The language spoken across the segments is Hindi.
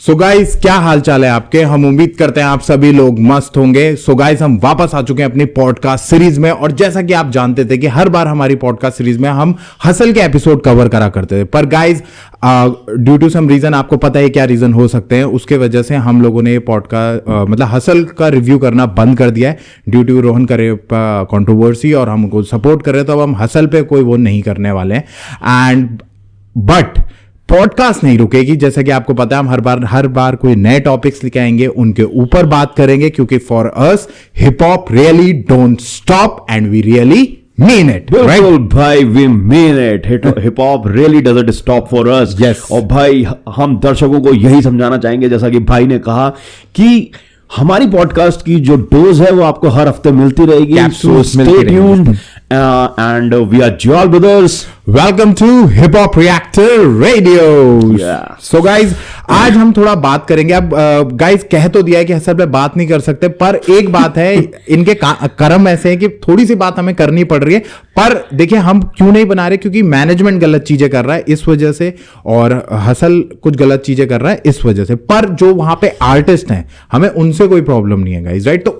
सो गाइस, क्या हाल चाल है आपके। हम उम्मीद करते हैं आप सभी लोग मस्त होंगे। सो गाइस, हम वापस आ चुके हैं अपनी पॉडकास्ट सीरीज में। और जैसा कि आप जानते थे कि हर बार हमारी पॉडकास्ट सीरीज में हम हसल के एपिसोड कवर करा करते थे, पर guys due to some reason, आपको पता है क्या रीजन हो सकते हैं, उसके वजह से हम लोगों ने पॉडकास्ट मतलब हसल का रिव्यू करना बंद कर दिया है ड्यू टू रोहन करे कंट्रोवर्सी, और हमको सपोर्ट कर रहे, तो अब हम हसल पे कोई वो नहीं करने वाले हैं। एंड बट पॉडकास्ट नहीं रुकेगी। जैसा कि आपको पता है, हम हर बार कोई नए टॉपिक्स लेके आएंगे, उनके ऊपर बात करेंगे, क्योंकि for us hip hop really don't stop and we really mean it. बिल्कुल भाई, we mean it. Hip hop really doesn't stop for us. Yes. और भाई, हम दर्शकों को यही समझाना चाहेंगे, जैसा कि भाई ने कहा, कि हमारी पॉडकास्ट की जो डोज है वो आपको हर हफ्ते मिलती रहेगी। Capsules So मिलती stay tuned, and we are Joel Brothers. Welcome to hip hop reactor radio. Yeah. So guys, आज हम थोड़ा बात करेंगे। अब गाइज कह तो दिया है कि हसल पे बात नहीं कर सकते, पर एक बात है, इनके कर्म ऐसे हैं कि थोड़ी सी बात हमें करनी पड़ रही है। पर देखिए, हम क्यों नहीं बना रहे, क्योंकि मैनेजमेंट गलत चीजें कर रहा है इस वजह से, और हसल कुछ गलत चीजें कर रहा है इस वजह से। पर जो वहां पे आर्टिस्ट हैं, हमें उनसे कोई प्रॉब्लम नहीं है गाइज, राइट। तो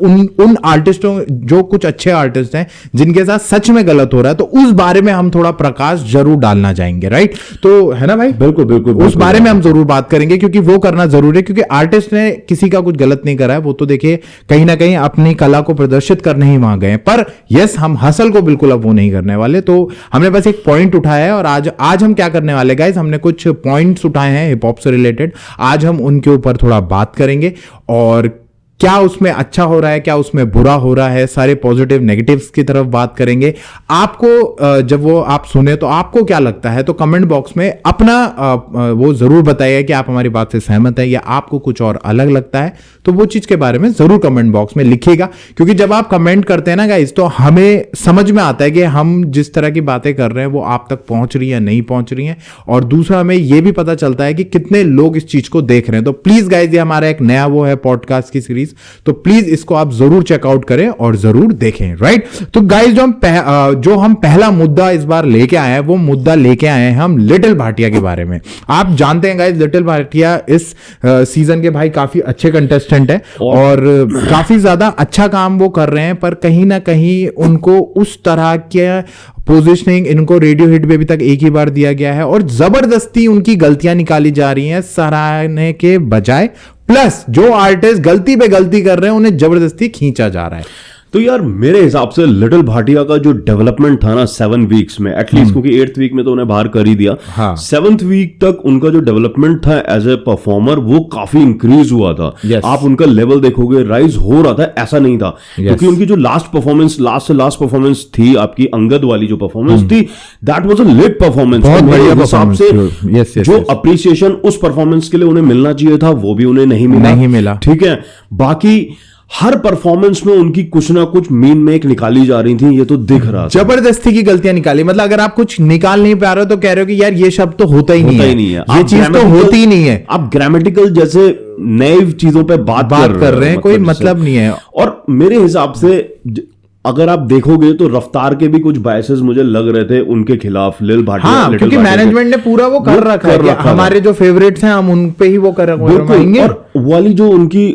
उन आर्टिस्टों, जो कुछ अच्छे आर्टिस्ट हैं जिनके साथ सच में गलत हो रहा है, तो उस बारे में हम थोड़ा प्रकाश जरूर डालना चाहेंगे, राइट। तो है ना भाई, बिल्कुल बिल्कुल, उस बारे में हम जरूर बात करेंगे, क्योंकि वो करना जरूरी है। क्योंकि आर्टिस्ट ने किसी का कुछ गलत नहीं करा है, वो तो देखिए कहीं ना कहीं अपनी कला को प्रदर्शित करने ही वहां गए। पर यस, हम हसल को बिल्कुल अब वो नहीं करने वाले। तो हमने बस एक पॉइंट उठाया है, और आज हम क्या करने वाले गाइस, हमने कुछ पॉइंट्स उठाए हैं हिप हॉप से रिलेटेड। आज हम उनके ऊपर थोड़ा बात करेंगे, और क्या उसमें अच्छा हो रहा है, क्या उसमें बुरा हो रहा है, सारे पॉजिटिव नेगेटिव्स की तरफ बात करेंगे। आपको जब वो आप सुने तो आपको क्या लगता है, तो कमेंट बॉक्स में अपना वो जरूर बताइए कि आप हमारी बात से सहमत है या आपको कुछ और अलग लगता है। तो वो चीज के बारे में जरूर कमेंट बॉक्स में लिखिएगा, क्योंकि जब आप कमेंट करते हैं ना गाइस, तो हमें समझ में आता है कि हम जिस तरह की बातें कर रहे हैं वो आप तक पहुंच रही है नहीं पहुंच रही है। और दूसरा, हमें यह भी पता चलता है कि कितने लोग इस चीज को देख रहे हैं। तो प्लीज गाइस, ये हमारा एक नया वो है पॉडकास्ट की सीरीज, तो प्लीज इसको आप जरूर चेकआउट करें और जरूर देखें, राइट। तो गाइस, जो हम पहला मुद्दा इस बार लेके आए हैं, वो मुद्दा लेके आए हैं हम लिटिल भाटिया के बारे में। आप जानते हैं गाइस, लिटिल भाटिया इस सीजन के भाई काफी अच्छे कंटेस्टेंट है, और काफी ज्यादा अच्छा काम वो कर रहे हैं। पर कहीं ना कहीं उनको उस तरह के पोजीशनिंग, इनको रेडियो हिट पे अभी तक एक ही बार दिया गया है, और जबरदस्ती उनकी गलतियां निकाली जा रही हैं सराहने के बजाय। प्लस जो आर्टिस्ट गलती पे गलती कर रहे हैं, उन्हें जबरदस्ती खींचा जा रहा है। तो यार, मेरे हिसाब से लिटिल भाटिया का जो डेवलपमेंट था ना 7 वीक्स में एटलीस्ट, क्योंकि 8th वीक में तो उन्हें बाहर कर ही दिया, हाँ। 7th वीक तक उनका जो डेवलपमेंट था एज ए परफॉर्मर, वो काफी इंक्रीज हुआ था। Yes. आप उनका लेवल देखोगे, राइज हो रहा था, ऐसा नहीं था। Yes. क्योंकि उनकी जो लास्ट परफॉर्मेंस थी, आपकी अंगद वाली जो परफॉर्मेंस थी, that was a lit performance. मेरे हिसाब से जो अप्रिसिएशन उस परफॉर्मेंस के लिए उन्हें मिलना चाहिए था, वो भी उन्हें नहीं मिला। ठीक है, बाकी हर परफॉर्मेंस में उनकी कुछ ना कुछ मीन मेक निकाली जा रही थी, ये तो दिख रहा था। जबरदस्ती की गलतियां निकाली, मतलब अगर आप कुछ निकाल नहीं पा रहे हो तो कह रहे हो कि यार ये शब्द तो होता ही नहीं है, ये चीज तो होती ही नहीं है। आप ग्रामेटिकल जैसे नई चीजों पे बात कर रहे हैं, कोई मतलब नहीं है। और मेरे हिसाब से अगर आप देखोगे तो रफ्तार के भी कुछ बायसेस मुझे लग रहे थे उनके खिलाफ, लिल भाटिया। हाँ, क्योंकि मैनेजमेंट ने पूरा वो कर रखा है, हमारे जो फेवरेट्स हैं हम उन पे ही वो कर रखेंगे। और वाली जो उनकी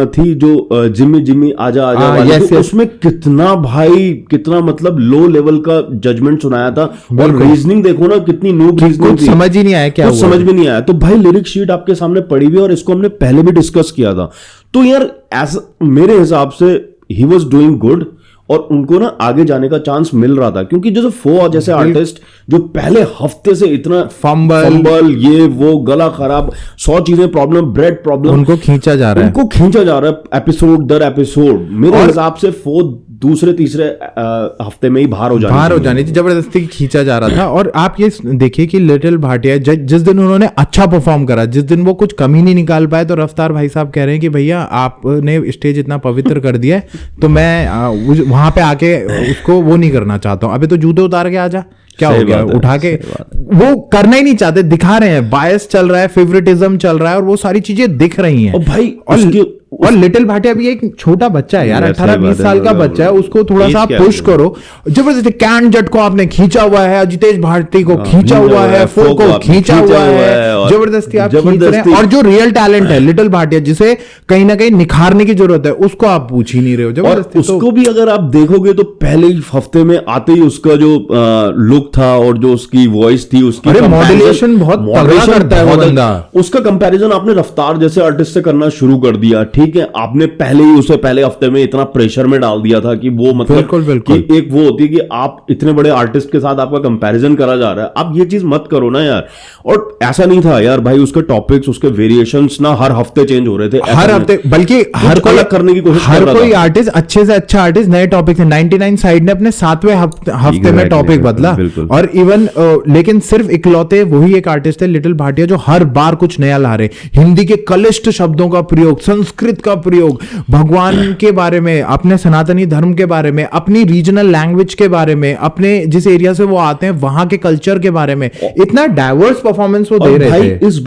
थी, जो जिम्मी आजा वाली, तो उसमें कितना मतलब लो लेवल का जजमेंट सुनाया था। और रीजनिंग देखो ना, कितनी नूब रीजनिंग थी, समझ ही नहीं आया क्या, समझ में नहीं आया। तो भाई, लिरिक शीट आपके सामने पड़ी हुई है, और इसको हमने पहले भी डिस्कस किया था। तो यार, मेरे हिसाब से ही वॉज डूइंग गुड, और उनको ना आगे जाने का चांस मिल रहा था। क्योंकि जैसे फो जैसे आर्टिस्ट जो पहले हफ्ते से इतना फंबल ये वो, गला खराब, 100 चीजें प्रॉब्लम, ब्रेड प्रॉब्लम, उनको खींचा जा रहा है एपिसोड दर एपिसोड। मेरे हिसाब से फो दूसरे तीसरे हफ्ते में ही बाहर हो जानी थी, जबरदस्ती खींचा जा रहा था। और आप ये देखिए कि लिटिल भाटिया जिस दिन उन्होंने अच्छा परफॉर्म करा, जिस दिन वो कुछ कमी नहीं निकाल पाए, तो रफ्तार भाई साहब कह रहे हैं कि भैया आपने स्टेज इतना पवित्र कर दिया है, तो मैं वहां पे आके उसको वो नहीं करना चाहता हूं। अबे तो जूते उतार के आजा, क्या हो गया, उठा के वो करना ही नहीं चाहते, दिखा रहे हैं, बायस चल रहा है, फेवरेटिज्म चल रहा है, और वो सारी चीजें दिख रही हैं। और भाई और लिटिल भाटिया भी एक छोटा बच्चा है यार, 18-20 साल का बच्चा है, उसको थोड़ा सा पुश करो। जबरदस्ती कैन जट को आपने खींचा हुआ है, जितेश भारती को खींचा हुआ है, फो को खींचा हुआ है, जबरदस्ती आप खींच रहे हैं। और जो रियल टैलेंट है लिटिल भाटिया, जिसे कहीं ना कहीं निखारने की जरूरत है, उसको आप पूछ ही नहीं रहे हो जबरदस्ती। उसको भी अगर आप देखोगे तो पहले ही हफ्ते में आते ही उसका जो लुक था और जो उसकी वॉइस थी, उसकी मॉड्यूलेशन बहुत तगड़ा करता है वो बंदा। उसका कंपैरिजन आपने रफ्तार जैसे आर्टिस्ट से करना शुरू कर दिया, ठीक है। आपने पहले ही उसे पहले हफ्ते में इतना प्रेशर में डाल दिया था कि वो मतलब बिल्कुल कि एक वो होती है कि आप इतने बड़े आर्टिस्ट के साथ आपका कंपैरिजन करा जा रहा है। आप ये चीज मत करो ना यार। और ऐसा नहीं था यार भाई, उसके टॉपिक्स, उसके वेरिएशंस ना हर हफ्ते चेंज हो रहे थे, हर हफ्ते, बल्कि हर कोई अलग करने की कोशिश हर कोई आर्टिस्ट अच्छे से अच्छा आर्टिस्ट नए टॉपिक से 99 साइड ने अपने 7वें हफ्ते में टॉपिक बदला। और इवन लेकिन सिर्फ इकलौते वही एक आर्टिस्ट है लिटिल भाटिया जो हर बार कुछ नया ला रहे। हिंदी के कलिष्ठ शब्दों का प्रयोग, संस्कृत का प्रयोग, भगवान के बारे में, अपने सनातनी धर्म के बारे में, अपनी रीजनल लैंग्वेज के बारे में, अपने जिस एरिया से वो आते हैं वहां के कल्चर के बारे में, इतना डाइवर्स परफॉर्मेंस वो दे रहे थे। इस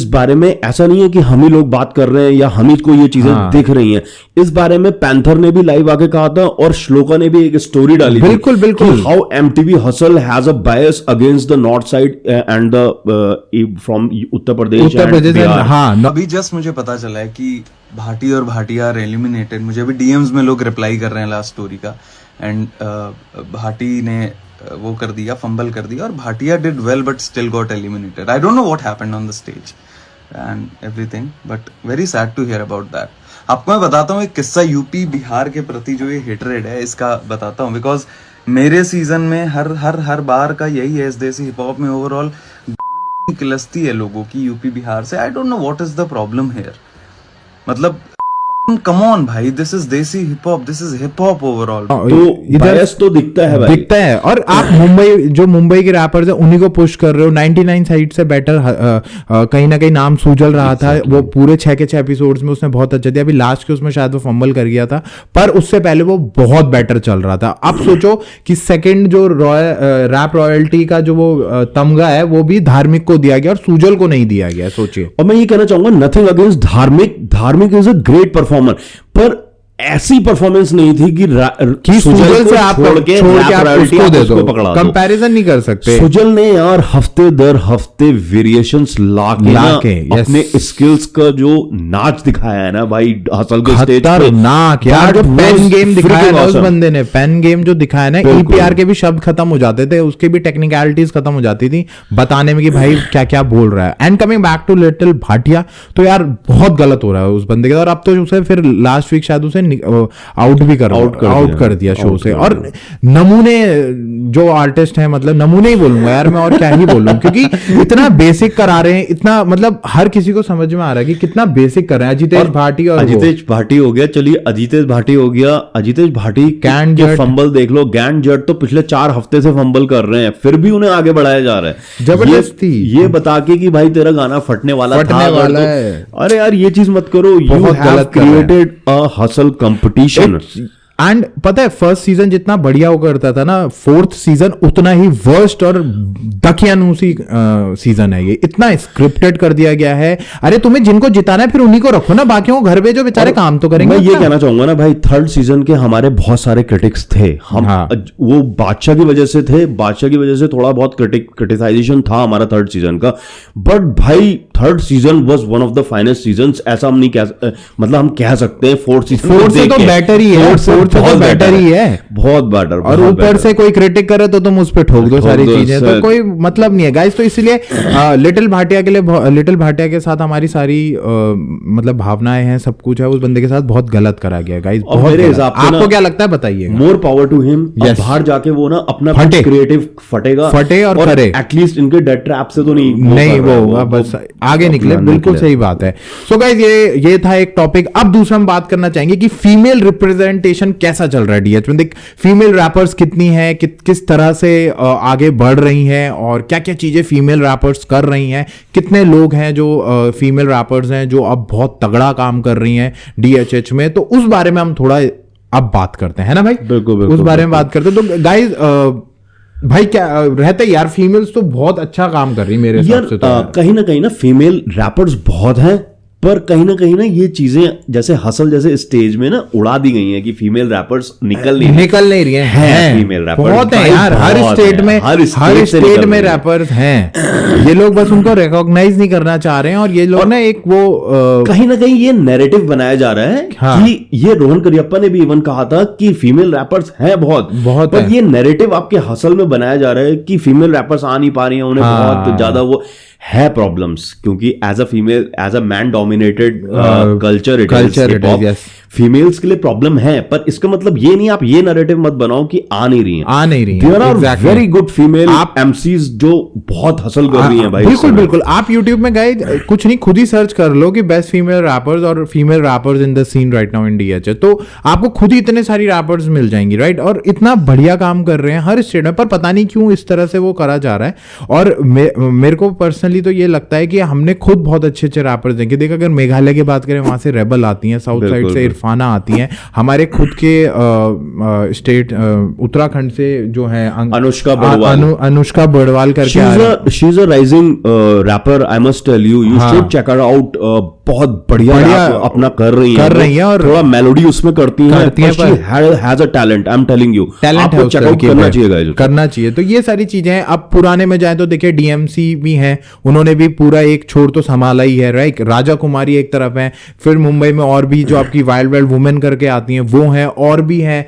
बारे में ऐसा नहीं है कि हम ही लोग बात कर रहे हैं या हम ही को ये चीजें दिख रही हैं। इस बारे में पैंथर ने भी लाइव आके कहा था और श्लोका ने भी एक स्टोरी डाली बिल्कुल थी, बिल्कुल, how MTV hustle has a bias against the north side and the from Uttar Pradesh and Bihar. हाँ, अभी जस्ट मुझे पता चला है कि भाटी और भाटिया आर एलिमिनेटेड। मुझे अभी डीएम्स में लोग रिप्लाई कर रहे हैं लास्ट स्टोरी का, एंड भाटी ने वो कर दिया, फंबल कर दिया, और Bhatia did well but still got eliminated. I don't know what happened on the stage and everything, but very sad to hear about that. आपको मैं बताता हूँ एक किस्सा यूपी बिहार के प्रति जो ये हेटरेड है इसका बताता हूँ, बिकॉज मेरे सीजन में हर बार का यही है। इस देसी हिप हॉप में ओवरऑल किलस्ती है लोगों की यूपी बिहार से। आई don't know what is the problem here. मतलब कम ऑन भाई, दिस इज देसी hip hop, this is hip hop overall. तो बायस तो दिखता है भाई, दिखता है। और आप मुंबई के रैपर्स हैं उन्हीं को पुश कर रहे हो। 99 साइड से बेटर कहीं ना कहीं नाम सूजल रहा था। वो पूरे 6 के 6 एपिसोड्स में उसने बहुत अच्छा दिया। अभी लास्ट के उसमें शायद वो फंबल कर गया था, पर उससे पहले वो बहुत बेटर चल रहा था। अब सोचो कि सेकंड जो रैप रॉयल्टी का जो वो तमगा है वो भी धार्मिक को दिया गया और सूजल को नहीं दिया गया। सोचिए। और मैं ये कहना चाहूंगा, नथिंग अगेंस्ट धार्मिक इज अ ग्रेट परफॉर्मर, पर ऐसी परफॉर्मेंस नहीं थी कि सुजल से आप छोड़ के उसको दे दो, पकड़ा। कंपैरिजन नहीं कर सकते। सुजल ने यार हफ्ते दर हफ्ते वेरिएशंस लाके अपने स्किल्स का जो नाच दिखाया है ना भाई, हसल के स्टेज पे नाक यार, जो पेन गेम दिखाया ना उस बंदे ने, पेन गेम जो दिखाया ना, ईपीआर के भी शब्द खत्म हो जाते थे, उसके भी टेक्निकलिटीज खत्म हो जाती थी बताने में कि भाई क्या क्या बोल रहा है। And coming back to little Bhatia, तो यार बहुत गलत हो रहा है उस बंदे के। और अब तो उसे फिर लास्ट वीक शायद उसे आउट कर दिया शो से। और नमूने जो आर्टिस्ट हैं, मतलब नमूने ही बोलूंगा यार मैं, और क्या ही बोलूं, क्योंकि इतना बेसिक करा रहे हैं, इतना मतलब हर किसी को समझ में आ रहा है कि कितना बेसिक कर रहे हैं। अजितेश भाटी हो गया, चलिए अजितेश भाटी हो गया। अजितेश भाटी कैन के फंबल देख लो, गैंड जट तो पिछले 4 हफ्ते से फंबल कर रहे हैं, फिर भी उन्हें आगे बढ़ाया जा रहा है जबरदस्ती, ये बता के कि भाई तेरा गाना फटने वाला है। अरे यार ये चीज मत करो। You have created a hustle competition. And पता है फर्स्ट सीजन जितना बढ़िया वो करता था ना, फोर्थ सीजन उतना ही वर्स्ट और दकियानूसी सीजन है ये। इतना स्क्रिप्टेड कर दिया गया है। अरे तुम्हें जिनको जिताना है फिर उन्हीं को रखो ना, बाकियों को घर भेजो, बेचारे काम तो करेंगे। मैं ये कहना चाहूंगा ना भाई, थर्ड सीजन के हमारे बहुत सारे क्रिटिक्स थे। हम वो बादशाह की वजह से थे, बादशाह की वजह से थोड़ा बहुत क्रिटिसाइजेशन था हमारा थर्ड सीजन का। बट भाई third season was one of the finest seasons, ऐसा हम नहीं मतलब हम कह सकते हैं फोर्थ सीजन से तो बेटर ही है, बहुत बेटर ही है, बहुत बेटर। और ऊपर से कोई क्रिटिक करे तो तुम उस पर ठोक दो सारी चीजें, तो कोई मतलब नहीं है गाइस। तो इसलिए लिटिल भाटिया के लिए, लिटिल भाटिया के साथ हमारी सारी मतलब भावनाएं हैं, सब कुछ है, उस बंदे के साथ बहुत गलत करा गया गाइस। मेरे हिसाब से आपको क्या लगता है बताइए। More power to him. बाहर जाके वो ना अपना क्रिएटिव फटे और करे, एटलीस्ट इनके डेड ट्रैप से तो नहीं वो बस आगे निकले। बिल्कुल सही बात है। सो गाइस ये था एक टॉपिक। अब दूसरा हम बात करना चाहेंगे कि फीमेल रिप्रेजेंटेशन कैसा चल रहा है डीएच में। देख फीमेल रैपर्स कितनी है, किस तरह से आगे बढ़ रही हैं, और क्या क्या चीजें फीमेल रैपर्स कर रही हैं, कितने लोग हैं जो फीमेल रैपर्स हैं जो अब बहुत तगड़ा काम कर रही हैं डीएचएच में। तो उस बारे में हम थोड़ा अब बात करते हैं ना भाई। बिल्कुल उस बारे में बात करते हैं। तो गाइज भाई क्या रहता है यार, फीमेल्स तो बहुत अच्छा काम कर रही है मेरे हिसाब से। कहीं ना फीमेल रैपर्स बहुत हैं, पर कहीं ना ये चीजें जैसे हसल जैसे स्टेज में ना उड़ा दी गई हैं कि फीमेल रैपर्स निकल नहीं रही हैं। फीमेल रैपर्स बहुत है यार, हर स्टेट में, हर स्टेट में रैपर्स हैं। ये लोग बस उनको रिकॉग्नाइज नहीं करना चाह रहे हैं, और ये लोग ना एक वो कहीं ना कहीं ये नैरेटिव बनाया जा रहा है कि ये रोहन करियप्पा ने भी इवन कहा था कि फीमेल रैपर्स हैं बहुत पर ये नैरेटिव आपके हसल में बनाया जा रहा है कि फीमेल रैपर्स आ नहीं पा रही हैं, उन्हें बहुत ज्यादा वो है प्रॉब्लम्स, क्योंकि as a female, as a man dominated culture it is, females के लिए प्रॉब्लम है। पर इसका मतलब ये नहीं आप ये नैरेटिव मत बनाओ कि आ नहीं रही हैं। There are very good female MCs जो बहुत हसल कर रही हैं भाई। बिल्कुल आप यूट्यूब में गए, कुछ नहीं, खुद ही सर्च कर लो कि बेस्ट फीमेल रैपर्स और female rappers in the scene right now in DH, तो आपको खुद ही इतने सारी रैपर्स मिल जाएंगी, राइट। और इतना बढ़िया काम कर रहे हैं हर स्टेट में, पर पता नहीं क्यों इस तरह से वो करा जा रहा है। और मेरे को पर्सनली तो ये लगता है कि हमने खुद बहुत अच्छे अच्छे रैपर्स देखे। देख, अगर मेघालय की बात करें, वहां से रेबल आती हैं, साउथ साइड से इरफाना आती हैं, हमारे खुद के स्टेट उत्तराखंड से जो है अनुष्का बड़वाल करके she is a rising rapper, I must tell you, you should check her out. बहुत बढ़िया अपना कर रही है और थोड़ा मेलोडी उसमें करती हैं, has a talent, I am telling you, talent है, चेक आउट करना चाहिए। तो ये सारी चीजें हैं। अब पुराने में जाए तो देखिए डीएमसी भी हैं, उन्होंने भी पूरा एक छोर तो संभाला ही है, राइट। राजा कुमारी एक तरफ है, फिर मुंबई में और भी जो आपकी वाइल्ड वाइल्ड वुमेन करके आती हैं वो हैं, और भी हैं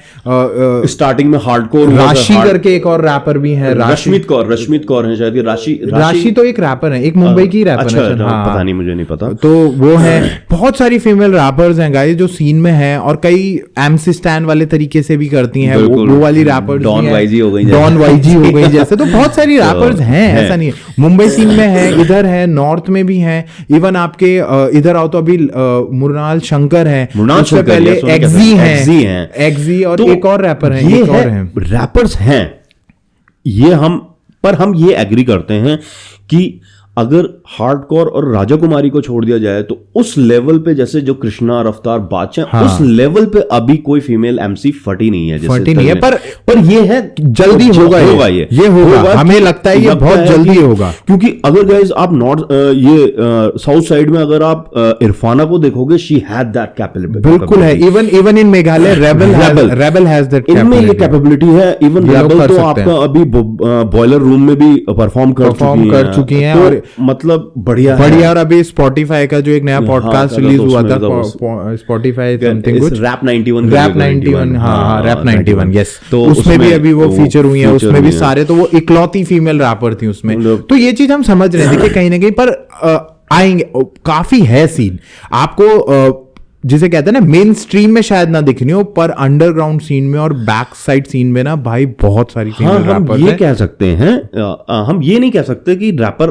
स्टार्टिंग में हार्डकोर राशि करके एक और रैपर भी है, रश्मित कौर है शायद, राशि तो एक रैपर है, एक मुंबई की रैपर है, पता नहीं, मुझे नहीं पता। तो वो है, बहुत सारी फीमेल रैपर्स हैं गाइस जो सीन में हैं, और कई एमसी स्टैन वाले तरीके से भी करती हैं, वो वाली रैपर्स, डॉन वाईजी हो गई जैसे, तो बहुत सारी रैपर्स हैं, ऐसा नहीं है। मुंबई सीन में है, इधर है, नॉर्थ में भी है, इवन आपके इधर आओ तो अभी मुरनाल शंकर है, उससे पहले एक्जी और एक और रैपर है, ये रैपर्स हैं ये। हम ये एग्री करते हैं कि अगर हार्डकोर और राजा कुमारी को छोड़ दिया जाए तो उस लेवल पे, जैसे जो कृष्णा, रफ्तार, बादशाह, उस लेवल पे अभी कोई फीमेल एमसी फटी नहीं है, पर ये है जल्दी होगा ये होगा, हमें लगता है ये बहुत जल्दी होगा। क्योंकि अगर गाइस आप नॉर्थ ये साउथ साइड में अगर आप इरफाना को देखोगे, शी हैड दैट कैपेबिलिटी, बिल्कुल है। Even in Meghalaya rebel has that, इनमें ये कैपेबिलिटी है। इवन रेबल तो आपका अभी बॉयलर रूम में भी परफॉर्म कर चुकी हैं, और मतलब बढ़िया। और अभी स्पॉटिफाई का जो एक नया पॉडकास्ट रिलीज हुआ था, स्पॉटिफाई समथिंग कुछ, रैप 91, रैप 91, यस, तो उसमें भी अभी वो फीचर हुई है, उसमें भी सारे, तो वो इकलौती फीमेल रैपर थी उसमें। तो ये चीज हम समझ रहे हैं, देखिए कहीं ना कहीं पर आएंगे, काफी है सीन आपको, जिसे कहते हैं ना मेन स्ट्रीम में शायद ना दिखनी हो, पर अंडरग्राउंड सीन में और बैक साइड सीन में ना भाई बहुत सारी फीमेल रैपर ये कह सकते हैं। हम ये नहीं कह सकते कि रैपर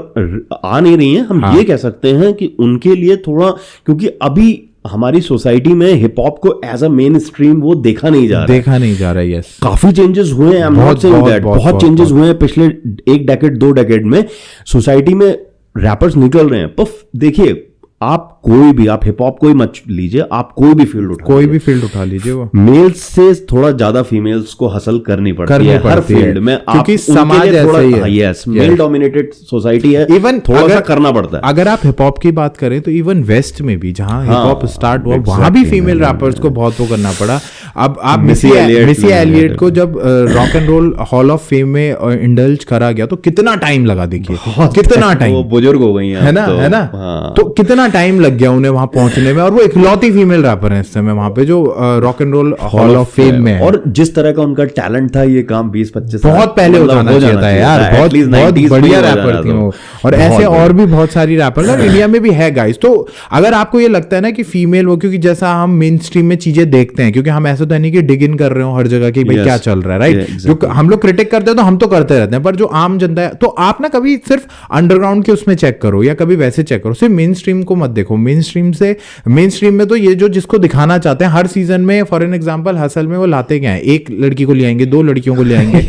आ नहीं रही हैं, हम ये कह सकते हैं कि उनके लिए थोड़ा, क्योंकि अभी हमारी सोसाइटी में हिप हॉप को एज अ मेन स्ट्रीम वो देखा नहीं जा रहा है। यस, काफी चेंजेस हुए हैं, बहुत चेंजेस हुए हैं पिछले 1 डेकेड 2 डेकेड में सोसाइटी में रैपर्स निकल रहे हैं। पर देखिए, आप कोई भी, आप हिप हॉप कोई मत लीजिए, आप कोई भी फील्ड उठा लीजिए, वो मेल्स से थोड़ा ज्यादा फीमेल्स को हसल करनी पड़ती है हर फील्ड में, क्योंकि समाज ऐसा ही है। यस, मेल डोमिनेटेड सोसाइटी है, इवन थोड़ा सा करना पड़ता है। अगर आप हिप हॉप की बात करें तो इवन वेस्ट में भी, जहां हिप हॉप स्टार्ट हुआ, वहां भी फीमेल रैपर्स को बहुत वो करना पड़ा। अब आप मिसी एलियट को जब rock and roll hall of fame में इंडल्ज करा गया तो कितना टाइम लगा, देखिए कितना टाइम, वो बुजुर्ग हो गई है ना, तो कितना टाइम लग गया उन्हें वहां पहुंचने में, और वो इकलौती फीमेल रैपर हैं इस समय वहां पे जो rock and roll hall of fame में है। और जिस तरह का उनका टैलेंट था, ये काम 20-25 बहुत पहले हो जाना चाहिए था यार, बहुत बढ़िया रैपर थी वो। और ऐसे और भी बहुत सारी रैपर और इंडिया में भी है गाइस। तो अगर आपको ये लगता है ना कि फीमेल वो, क्योंकि जैसा हम मेन स्ट्रीम में चीजें देखते हैं, क्योंकि हम ऐसा तो नहीं कि डिग इन कर रहे हो हर जगह कि भाई क्या चल रहा है, राइट। जो हम लोग क्रिटिक करते हैं तो हम तो करते रहते हैं, पर जो आम जनता है, तो आप ना कभी सिर्फ अंडरग्राउंड के उसमें चेक करो या कभी वैसे चेक करो, सिर्फ मेन स्ट्रीम को मत देखो। मेन स्ट्रीम में तो ये जो जिसको दिखाना चाहते हैं हर सीजन में, फॉर एन एग्जांपल हसल में वो लाते क्या है, एक लड़की को ले आएंगे, 2 लड़कियों को ले आएंगे,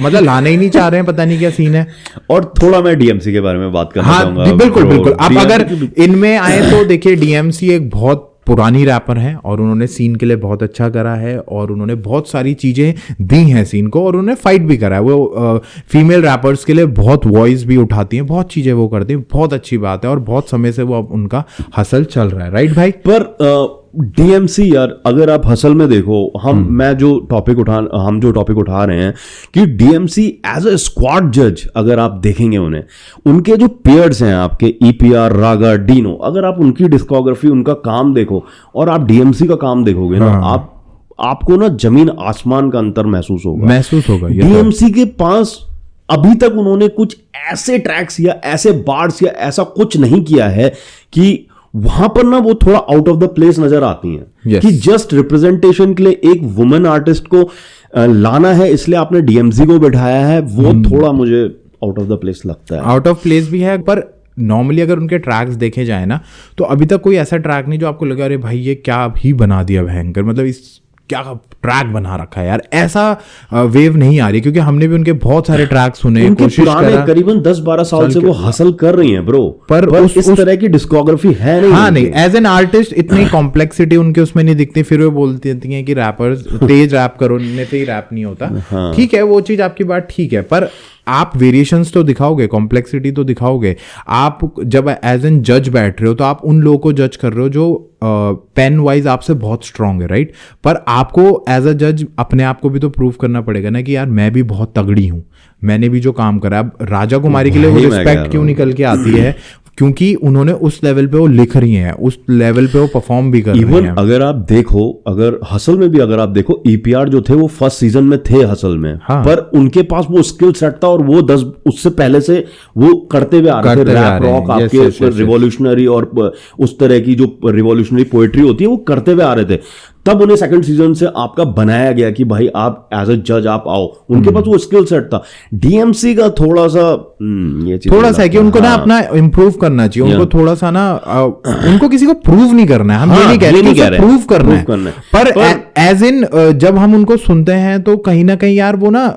मतलब लाने ही नहीं चाह रहे हैं, पता नहीं क्या सीन है। और थोड़ा मैं डीएमसी के बारे में बात करना चाहूंगा। बिल्कुल। आप अगर इनमें आए तो देखिए, डीएमसी एक बहुत पुरानी रैपर हैं और उन्होंने सीन के लिए बहुत अच्छा करा है और उन्होंने बहुत सारी चीज़ें दी हैं सीन को और उन्होंने फाइट भी करा है। वो फीमेल रैपर्स के लिए बहुत वॉइस भी उठाती हैं, बहुत चीज़ें वो करती हैं, बहुत अच्छी बात है और बहुत समय से वो अब उनका हसल चल रहा है, राइट भाई? पर डीएमसी यार, अगर आप हसल में देखो, हम जो टॉपिक उठा रहे हैं कि डीएमसी एज अ स्क्वाड जज, अगर आप देखेंगे उन्हें, उनके जो पेयर्स हैं आपके ईपीआर, रागा, डीनो, अगर आप उनकी डिस्कोग्राफी, उनका काम देखो और आप डीएमसी का काम देखोगे ना, आपको ना जमीन आसमान का अंतर महसूस होगा। डीएमसी के पास अभी तक उन्होंने कुछ ऐसे ट्रैक्स या ऐसे बार्ड्स या ऐसा कुछ नहीं किया है कि वहां पर ना वो थोड़ा आउट ऑफ द प्लेस नजर आती हैं। कि जस्ट रिप्रेजेंटेशन के लिए एक वुमेन आर्टिस्ट को लाना है, इसलिए आपने डीएमसी को बैठाया है, वो थोड़ा मुझे आउट ऑफ द प्लेस लगता है। आउट ऑफ प्लेस भी है, पर नॉर्मली अगर उनके ट्रैक्स देखे जाए ना, तो अभी तक कोई ऐसा ट्रैक नहीं जो आपको लगे अरे भाई ये क्या ही बना दिया भयंकर, मतलब इस क्या ट्रैक बना रखा है यार, ऐसा वेव नहीं आ रही। क्योंकि हमने भी उनके बहुत सारे ट्रैक सुने, कोशिश करा, करीबन 10-12 साल से वो हासिल कर रही हैं ब्रो, पर इस तरह की डिस्कोग्राफी है नहीं। हाँ नहीं, एज एन आर्टिस्ट इतनी कॉम्प्लेक्सिटी उनके उसमें नहीं दिखती, फिर वो बोलती हैं कि रैपर्स तेज रैप करो, ने से ही रैप नहीं होता। ठीक है, वो चीज आपकी बात ठीक है, पर आप वेरिएशंस तो दिखाओगे, कॉम्प्लेक्सिटी तो दिखाओगे। आप जब एज एन जज बैठ रहे हो तो आप उन लोगों को जज कर रहे हो जो पेन वाइज आपसे बहुत स्ट्रांग है, राइट? पर आपको एज अ जज अपने आप को भी तो प्रूव करना पड़ेगा ना कि यार मैं भी बहुत तगड़ी हूं, मैंने भी जो काम करा। अब राजा कुमारी के लिए वो रिस्पेक्ट क्यों निकल के आती है? क्योंकि उन्होंने उस लेवल पे वो लिख रही हैं, उस लेवल पे वो परफॉर्म भी कर रही हैं। अगर आप देखो, अगर हसल में भी अगर आप देखो, ईपीआर जो थे वो फर्स्ट सीजन में थे हसल में, हाँ। पर उनके पास वो स्किल सेट था और वो उससे पहले से वो करते हुए आ रहे थे। रैप रॉक आपके रिवॉल्यूशनरी और उस तरह की जो रिवॉल्यूशनरी पोएट्री होती है वो करते हुए आ रहे थे। तब उन्हें सेकंड सीजन से आपका बनाया गया कि भाई आप एज अ जज आप आओ, उनके पास वो स्किल सेट था। डीएमसी का थोड़ा सा ये चीज थोड़ा सा है कि उनको ना अपना इंप्रूव करना चाहिए, उनको थोड़ा सा ना उनको किसी को प्रूव नहीं करना है। हम ये नहीं कह रहे प्रूव करना है, पर एज इन जब हम उनको सुनते हैं तो कहीं ना कहीं यार वो ना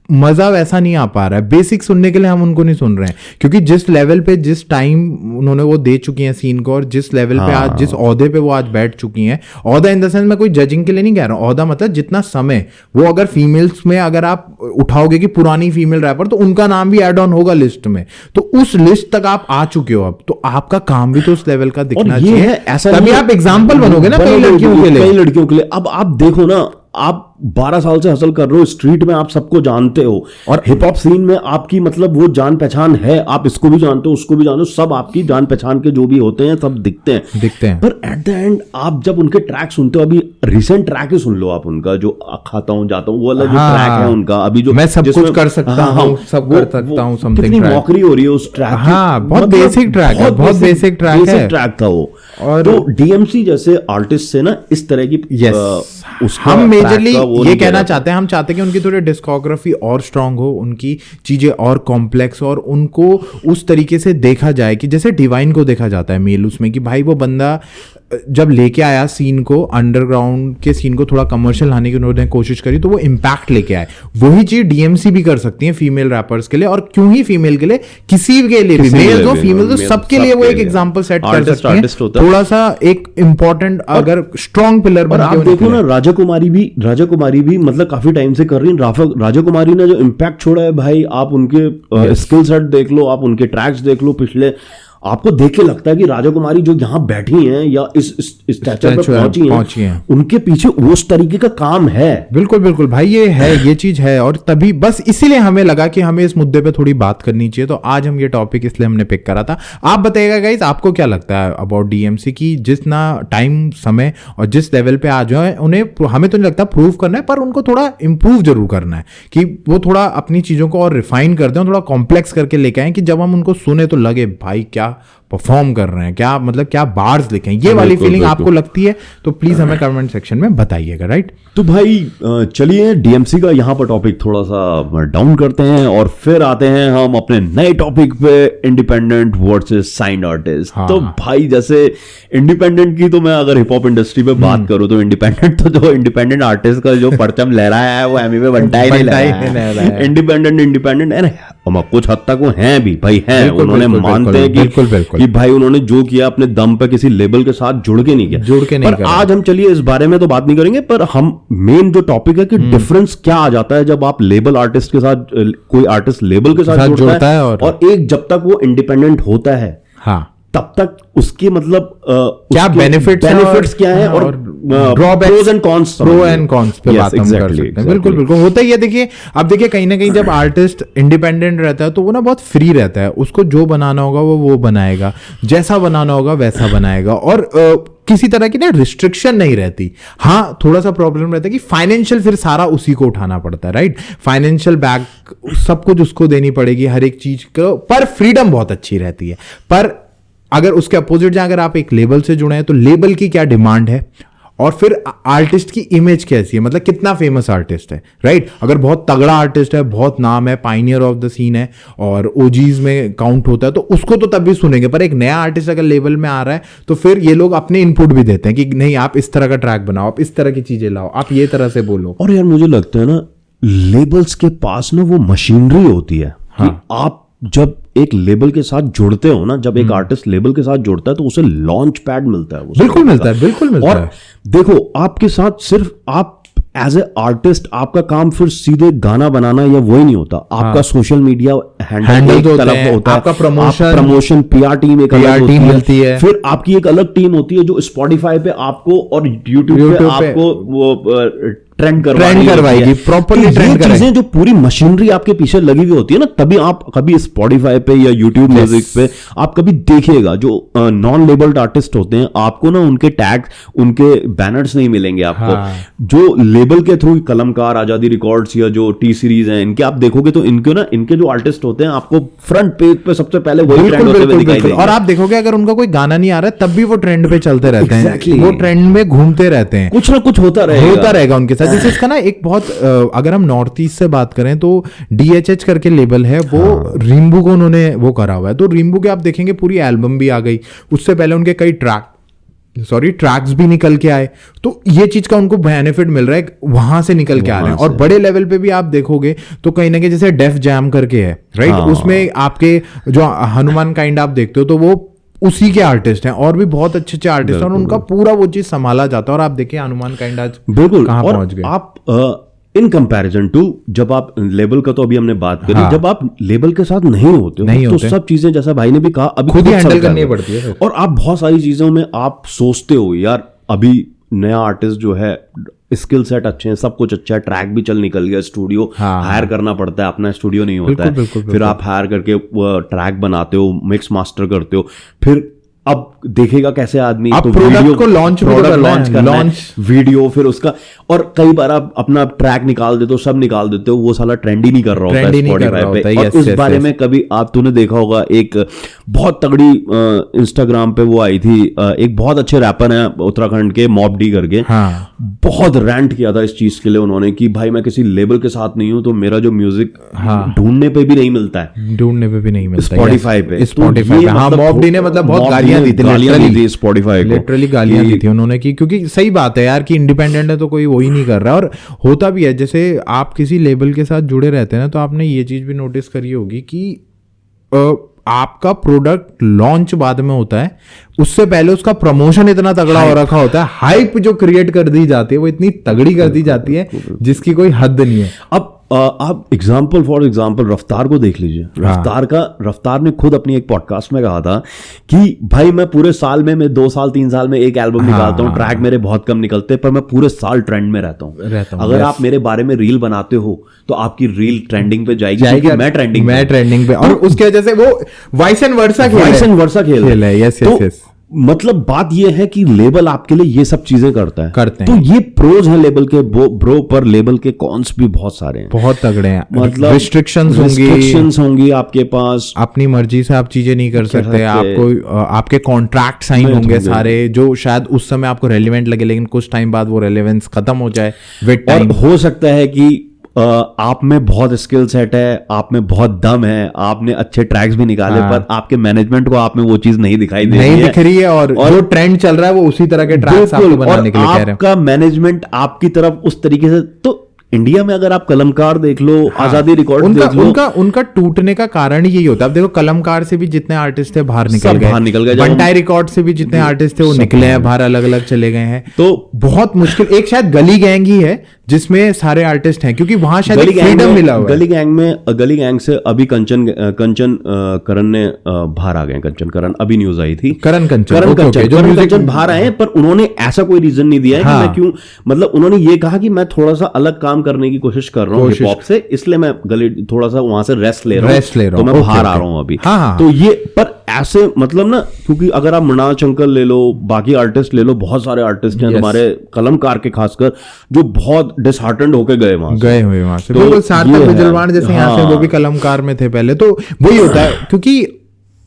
मजा वैसा नहीं आ पा रहा है। बेसिक सुनने के लिए हम उनको नहीं सुन रहे हैं, क्योंकि जिस लेवल पे जिस टाइम उन्होंने वो दे चुकी हैं सीन को, और जिस लेवल पे आज जिस ओहदे पे वो आज बैठ चुकी हैं, ओहदा इन द सेंस मैं कोई जजिंग के लिए नहीं कह रहा हूँ, ओहदा मतलब जितना समय वो, अगर फीमेल्स में अगर आप उठाओगे कि पुरानी फीमेल रैपर, तो उनका नाम भी एड ऑन होगा लिस्ट में, तो उस लिस्ट तक आप आ चुके हो अब, तो आपका काम भी तो उस लेवल का दिखना चाहिए, तभी आप एग्जाम्पल बनोगे ना कई लड़कियों के लिए। अब आप देखो ना, आप 12 साल से हसल कर रहे हो, स्ट्रीट में आप सबको जानते हो, और हिप हॉप सीन में आपकी मतलब वो जान पहचान है, आप इसको भी जानते हो, उसको भी जानते हो, सब आपकी जान पहचान के जो भी होते हैं सब दिखते हैं। पर एट द एंड आप जब उनके ट्रैक सुनते हो, अभी रिसेंट ट्रैक ही सुन लो आप उनका, जो खाता हूं जाता हूं, वो वाला जो ट्रैक है उनका, अभी जो मैं सब कुछ कर सकता हूं, सब कर सकता हूं, समथिंग कितनी मौकरी हो रही है उस ट्रैक की। हाँ, बहुत बेसिक ट्रैक है, बहुत बेसिक ट्रैक था वो। और तो डीएमसी जैसे आर्टिस्ट से ना इस तरह की हम मेजरली ये कहना चाहते हैं, हम चाहते हैं कि उनकी थोड़ी डिस्कोग्राफी और स्ट्रांग हो, उनकी चीजें और कॉम्प्लेक्स, और उनको उस तरीके से देखा जाए कि जैसे डिवाइन को देखा जाता है मेल उसमें, कि भाई वो बंदा जब लेके आया सीन को, अंडरग्राउंड के सीन को थोड़ा कमर्शियल लाने की उन्होंने कोशिश करी, तो वो इम्पैक्ट लेके आए। वही चीज डीएमसी भी कर सकती है फीमेल रैपर्स के लिए, और क्यों ही फीमेल के लिए, किसी के लिए भी, मेल हो फीमेल हो, सबके लिए वो एक एग्जांपल सेट कर सकती है, थोड़ा सा एक इंपॉर्टेंट अगर स्ट्रॉन्ग पिलर बना। आप देखो ना, राजा कुमारी भी मतलब काफी टाइम से कर रही है। राजा कुमारी ने जो इम्पैक्ट छोड़ा है भाई, आप उनके स्किल सेट देख लो, आप उनके ट्रैक्स देख लो पिछले, आपको देख के लगता है कि राजा कुमारी जो यहाँ बैठी हैं या इस स्टैचर पर पहुंची हैं, उनके पीछे उस तरीके का काम है। बिल्कुल बिल्कुल भाई, ये है, ये चीज है, और तभी बस इसीलिए हमें लगा कि हमें इस मुद्दे पे थोड़ी बात करनी चाहिए, तो आज हम ये टॉपिक इसलिए हमने पिक करा था। आप बताइएगा गाइस, आपको क्या लगता है अबाउट डीएमसी की, जितना टाइम, समय और जिस लेवल पे आ जाए, उन्हें हमें तो नहीं लगता प्रूव करना है, पर उनको थोड़ा इंप्रूव जरूर करना है, कि वो थोड़ा अपनी चीजों को और रिफाइन कर दें, थोड़ा कॉम्प्लेक्स करके लेके आए, कि जब हम उनको सुने तो लगे भाई क्या परफॉर्म कर रहे हैं, क्या मतलब क्या बार्स लिखे हैं, ये वाली फीलिंग आपको लगती है तो प्लीज हमें कमेंट सेक्शन में बताइएगा, राइट? तो भाई चलिए डीएमसी का यहाँ पर टॉपिक थोड़ा सा डाउन करते हैं और फिर आते हैं हम अपने नए टॉपिक पे, इंडिपेंडेंट वर्सेस साइंड आर्टिस्ट। तो भाई जैसे इंडिपेंडेंट की तो मैं अगर हिप हॉप इंडस्ट्री पे बात करूं तो इंडिपेंडेंट, तो जो इंडिपेंडेंट आर्टिस्ट का जो परचम लहराया है वो एमी पे बनता ही नहीं लहराया है। इंडिपेंडेंट कुछ हद तक वो हैं भी भाई, हैं, उन्होंने मानते हैं कि कि भाई उन्होंने जो किया अपने दम पे किसी लेबल के साथ जुड़ के नहीं किया, जुड़ के नहीं पर करा। आज हम चलिए इस बारे में तो बात नहीं करेंगे, पर हम मेन जो टॉपिक है कि डिफरेंस क्या आ जाता है जब आप लेबल आर्टिस्ट के साथ, कोई आर्टिस्ट लेबल के साथ जुड़ता है और एक जब तक वो इंडिपेंडेंट होता है हाँ तब तक उसके मतलब क्या बेनिफिट्स क्या है और ड्रॉबैक्स एंड कॉन्स पे बात हम कर सकते हैं। बिल्कुल बिल्कुल होता ही है। देखिए अब देखिए कहीं ना कहीं जब आर्टिस्ट इंडिपेंडेंट रहता है तो वो ना बहुत फ्री रहता है, उसको जो बनाना होगा वो बनाएगा, जैसा बनाना होगा वैसा बनाएगा, और किसी तरह की ना रिस्ट्रिक्शन नहीं रहती। हाँ थोड़ा सा प्रॉब्लम रहता है कि फाइनेंशियल फिर सारा उसी को उठाना पड़ता है, राइट, फाइनेंशियल बैक सब कुछ उसको देनी पड़ेगी हर एक चीज को, पर फ्रीडम बहुत अच्छी रहती है। पर अगर उसके अपोजिट जाए, अगर आप एक लेबल से जुड़े हैं तो लेबल की क्या डिमांड है और फिर आर्टिस्ट की इमेज कैसी है, मतलब कितना फेमस आर्टिस्ट है, राइट। अगर बहुत तगड़ा आर्टिस्ट है, बहुत नाम है, पाइनियर ऑफ द सीन है और ओजीज में काउंट होता है, तो उसको तो तब भी सुनेंगे। पर एक नया आर्टिस्ट अगर लेबल में आ रहा है तो फिर ये लोग अपने इनपुट भी देते हैं कि नहीं आप इस तरह का ट्रैक बनाओ, आप इस तरह की चीजें लाओ, आप ये तरह से बोलो। और यार मुझे लगता है ना लेबल्स के पास ना वो मशीनरी होती है कि आप जब एक लेबल के साथ जुड़ते हो ना, जब एक आर्टिस्ट लेबल के साथ जुड़ता है तो उसे लॉन्च पैड मिलता है, बिल्कुल मिलता है, बिल्कुल मिलता और है। देखो आपके साथ सिर्फ आप एज ए आर्टिस्ट आपका काम फिर सीधे गाना बनाना या वही नहीं होता, आपका सोशल मीडिया हैंडल एक तरफ होता है, आपका प्रमोशन पीआर टीम एक अलग टीम मिलती है, फिर आपकी एक अलग टीम होती है जो स्पॉटिफाई पे आपको और यूट्यूब पे आपको वो ट्रेंड करवाएगी, प्रॉपर्ली ट्रेंड करेगी। चीजें जो पूरी मशीनरी आपके पीछे लगी हुई होती है ना, तभी आप कभी स्पॉटिफाई पे या यूट्यूब म्यूजिक पे आप कभी देखिएगा जो नॉन लेबल्ड आर्टिस्ट होते हैं, आपको ना उनके टैग, उनके बैनर्स नहीं मिलेंगे आपको। जो लेबल के थ्रू कलमकार, आजादी रिकॉर्ड्स या जो टी सीरीज हैं, इनके आप देखोगे तो इनके ना, इनके जो आर्टिस्ट होते हैं आपको फ्रंट पेज पे सबसे पहले वही ट्रेंड होते हुए दिखाई देंगे। और आप देखोगे अगर उनका कोई गाना नहीं आ रहा है तब भी वो ट्रेंड पे चलते रहते हैं, वो ट्रेंड में घूमते रहते हैं, कुछ ना कुछ होता रहेगा उनके साथ। जैसे इसका ना एक बहुत अगर हम नॉर्थ ईस्ट से बात करें तो DHH करके लेबल है, वो रिम्बू को उन्होंने वो करा हुआ है, तो रिम्बू के आप देखेंगे पूरी एल्बम भी आ गई, उससे पहले उनके कई ट्रैक्स भी निकल के आए, तो ये चीज का उनको बेनिफिट मिल रहा है, वहां से निकल के आ रहे हैं। और बड़े लेवल पे भी आप देखोगे तो कहीं ना कहीं जैसे डेफ जैम करके है, राइट, उसमें आपके जो हनुमान काइंड आप देखते हो तो वो उसी के आर्टिस्ट हैं, और भी बहुत अच्छे अच्छे आर्टिस्ट हैं और उनका पूरा वो चीज संभाला जाता है। और आप देखिए हनुमान काइंड आज बिल्कुल कहां पहुंच गए। आप इन कंपैरिजन टू जब आप लेबल का तो अभी हमने बात करी, जब आप लेबल के साथ नहीं होते तो सब चीजें जैसा भाई ने भी कहा अभी खुद ही हैंडल करनी पड़ती है, और आप बहुत सारी चीजों में आप सोचते हो यार अभी नया आर्टिस्ट जो है स्किल सेट अच्छे हैं, सब कुछ अच्छा है, ट्रैक भी चल निकल गया, स्टूडियो हायर करना पड़ता है, अपना स्टूडियो नहीं होता है, फिर आप हायर करके ट्रैक बनाते हो, मिक्स मास्टर करते हो, फिर अब देखेगा कैसे आदमी तो प्रोडक्ट को लॉन्च वीडियो, फिर उसका, और कई बार आप अपना ट्रैक निकाल देते हो, सब निकाल देते हो, वो साला ट्रेंड ही नहीं कर रहा होता है स्पॉटिफाई पे। और इस बारे में कभी आप तूने देखा होगा एक बहुत तगड़ी इंस्टाग्राम पे वो आई थी, एक बहुत अच्छे रैपर है उत्तराखंड के, मॉब डी करके, बहुत रैंट किया था इस चीज के लिए उन्होंने कि भाई मैं किसी लेबल के साथ नहीं हूं तो मेरा जो म्यूजिक ढूंढने पे भी नहीं मिलता है, स्पॉटिफाई पे। मॉब डी ने मतलब बहुत गालियां दी थी स्पॉटिफाई को, लिटरली गालियां दी थी उन्होंने कि क्योंकि सही बात है यार कि इंडिपेंडेंट है तो कोई वही नहीं कर रहा। और होता भी है, जैसे आप किसी लेबल के साथ जुड़े रहते हैं ना, तो आपने ये चीज भी नोटिस करी होगी कि आपका प्रोडक्ट लॉन्च बाद में होता है, उससे पहले उसका प्रमोशन इतना तगड़ा हो रखा होता है, हाइप जो क्रिएट कर दी जाती है वो इतनी तगड़ी कर दी जाती है जिसकी कोई हद नहीं है। अब आप फॉर एग्जाम्पल रफ्तार को देख लीजिए, रफ्तार ने खुद अपनी एक पॉडकास्ट में कहा था कि भाई मैं पूरे साल में, मैं 2 साल 3 साल में एक एल्बम निकालता हूँ, ट्रैक मेरे बहुत कम निकलते हैं, पर मैं पूरे साल ट्रेंड में रहता हूँ। अगर आप मेरे बारे में रील बनाते हो तो आपकी रील ट्रेंडिंग पे जाएगी क्योंकि मैं ट्रेंडिंग पे, और उसके वजह से वो वाइस एंड वर्सा खेल है। यस यस यस, मतलब बात यह है कि लेबल आपके लिए ये सब चीजें करते हैं। तो ये प्रोज हैं लेबल के ब्रो, पर लेबल के कॉन्स भी बहुत सारे हैं, बहुत तगड़े हैं। मतलब रिस्ट्रिक्शंस होंगी आपके पास, अपनी मर्जी से आप चीजें नहीं कर सकते, आपको आपके कॉन्ट्रैक्ट साइन होंगे सारे जो शायद उस समय आपको रेलिवेंट लगे, लेकिन कुछ टाइम बाद वो रेलिवेंस खत्म हो जाए विद टाइम। हो सकता है कि आप में बहुत स्किल सेट है, आप में बहुत दम है, आपने अच्छे ट्रैक्स भी निकाले, पर आपके मैनेजमेंट को आप में वो चीज नहीं दिख रही है, और जो ट्रेंड चल रहा है वो उसी तरह के ट्रैक्स आपको बनाने के लिए कह रहे हैं। आपका मैनेजमेंट आपकी तरफ उस तरीके से, तो इंडिया में अगर आप कलमकार देख लो, आजादी रिकॉर्ड देख लो, उनका टूटने का कारण यही होता है। अब देखो कलमकार से भी जितने आर्टिस्ट थे बाहर निकल गए, जब बंटाई रिकॉर्ड से भी जितने आर्टिस्ट थे वो निकले हैं बाहर, अलग अलग चले गए हैं। तो बहुत मुश्किल, एक शायद गली गैंग ही है जिसमें सारे आर्टिस्ट हैं, क्योंकि वहां शायद फ्रीडम मिला हुआ है। गली गैंग से अभी कंचन करण ने बाहर आ गए। कंचन करण अभी न्यूज आई थी, करण कंचन बाहर आए, पर उन्होंने ऐसा कोई रीजन नहीं दिया है कि मैं क्यों, मतलब उन्होंने ये कहा कि मैं थोड़ा सा अलग काम करने की कोशिश कर रहा हूँ हिप हॉप से, इसलिए मैं गली थोड़ा सा वहां से रेस्ट ले रहा हूँ, तो मैं बाहर आ रहा हूँ अभी। तो ये पर ऐसे मतलब ना, क्योंकि अगर आप मृणाल शंकर ले लो, बाकी आर्टिस्ट ले लो, बहुत सारे आर्टिस्ट हैं तुम्हारे कलमकार के खासकर जो बहुत डिसहार्टेंड होके गए वहां से। तो सार्थक बिजलवाण जैसे यहाँ से वो भी कलमकार में थे पहले। तो वही होता है, क्योंकि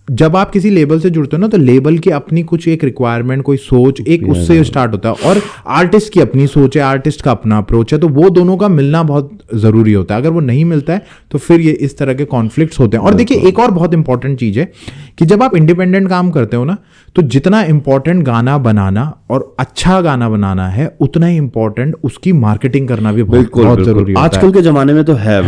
जब आप किसी लेबल से जुड़ते हो ना, तो लेबल की अपनी कुछ एक रिक्वायरमेंट, कोई सोच, एक उससे स्टार्ट होता है, और आर्टिस्ट की अपनी सोच है, आर्टिस्ट का अपना अप्रोच है, तो वो दोनों का मिलना बहुत जरूरी होता है। अगर वो नहीं मिलता है तो फिर ये इस तरह के कॉन्फ्लिक्ट्स होते हैं। और देखिए एक और बहुत इंपॉर्टेंट चीज है कि जब आप इंडिपेंडेंट काम करते हो ना, तो जितना इंपॉर्टेंट गाना बनाना और अच्छा गाना बनाना है, उतना ही इंपॉर्टेंट उसकी मार्केटिंग करना भी बहुत जरूरी होता है। आजकल के जमाने में तो है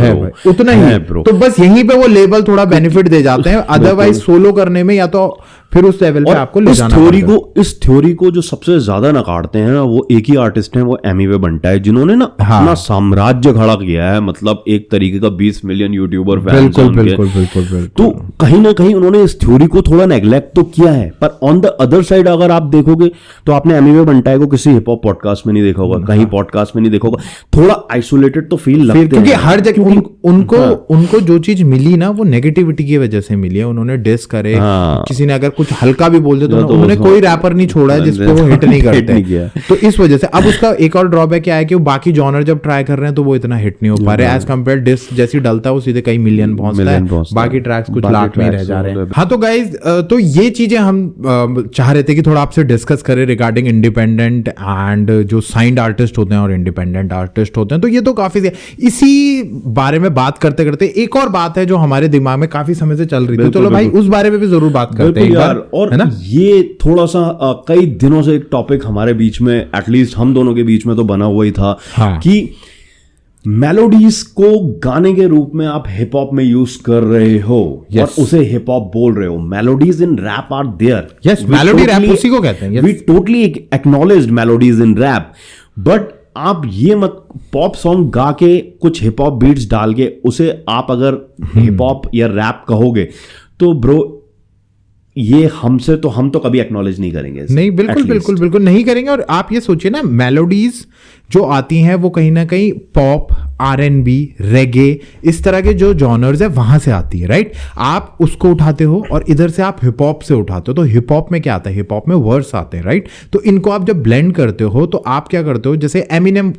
उतना ही। तो बस यहीं पे वो लेबल थोड़ा बेनिफिट दे जाते हैं, अदरवाइज सोलो करने में या तो फिर उस लेवल पे आपको ले जाना पड़ेगा। इस थ्योरी को जो सबसे ज्यादा नकारते हैं ना, वो एक ही आर्टिस्ट हैं, वो एमी वे बंटा है, जिन्होंने ना अपना साम्राज्य खड़ा किया है, मतलब एक तरीके का 20 मिलियन यूट्यूबर फैंस हैं उनके। तो कहीं ना कहीं उन्होंने इस थ्योरी को थोड़ा नेग्लेक्ट तो किया है, पर ऑन द अदर साइड अगर आप देखोगे तो आपने एमी वे बंटाई को किसी हिप हॉप पॉडकास्ट में नहीं देखा होगा, कहीं पॉडकास्ट में नहीं देखा होगा, थोड़ा आइसोलेटेड तो फील लगते हैं, क्योंकि हर जगह उनको जो चीज मिली ना, वो नेगेटिविटी की वजह से मिली है। उन्होंने डिस करे, किसी ने अगर कुछ हल्का भी बोल दे तो उन्होंने कोई रैपर नहीं छोड़ा है जिसपे वो हिट नहीं करते। तो इस वजह से अब उसका एक और ड्रॉबैक क्या है कि वो बाकी जॉनर जब ट्राई कर रहे हैं तो वो इतना हिट नहीं हो पा रहे, एज कंपेयर डिस जैसी डलता है वो सीधे कई मिलियन पहुंचता है, बाकी ट्रैक्स कुछ लाख में रह जा रहे हैं। हाँ तो गाइज, तो ये चीजें हम चाह रहे थे कि थोड़ा आपसे डिस्कस करें रिगार्डिंग इंडिपेंडेंट एंड जो साइंड आर्टिस्ट होते हैं और इंडिपेंडेंट आर्टिस्ट होते हैं। तो ये तो काफी इसी बारे में बात करते करते एक और बात है जो हमारे दिमाग में काफी समय से चल रही थी, चलो भाई उस बारे में भी जरूर बात करते हैं यार। और है ना, ये थोड़ा सा कई दिनों से एक टॉपिक हमारे बीच में, एटलीस्ट हम दोनों के बीच में तो बना हुआ ही था कि मेलोडीज को गाने के रूप में आप हिप हॉप में यूज कर रहे हो और उसे हिप हॉप बोल रहे हो। Melodies in rap are there, yes, melody rap उसी को कहते हैं। We totally acknowledged melodies in rap, but आप ये मत पॉप सॉन्ग गा के कुछ हिप हॉप बीट्स डाल के उसे आप अगर हिप हॉप या रैप कहोगे तो ब्रो ये हमसे तो हम तो कभी एक्नॉलेज नहीं करेंगे। नहीं, बिल्कुल नहीं करेंगे। और आप ये सोचिए ना, मेलोडीज जो आती हैं वो कहीं ना कहीं पॉप, R&B, रेगे, इस तरह के जो जॉनर्स है वहां से आती है, राइट। आप उसको उठाते हो और इधर से आप हिप हॉप से उठाते हो, तो हिप हॉप में क्या आता है, हिप हॉप में वर्ड्स आते हैं, राइट। तो इनको आप जब ब्लेंड करते हो तो आप क्या करते हो, जैसे एमिनेम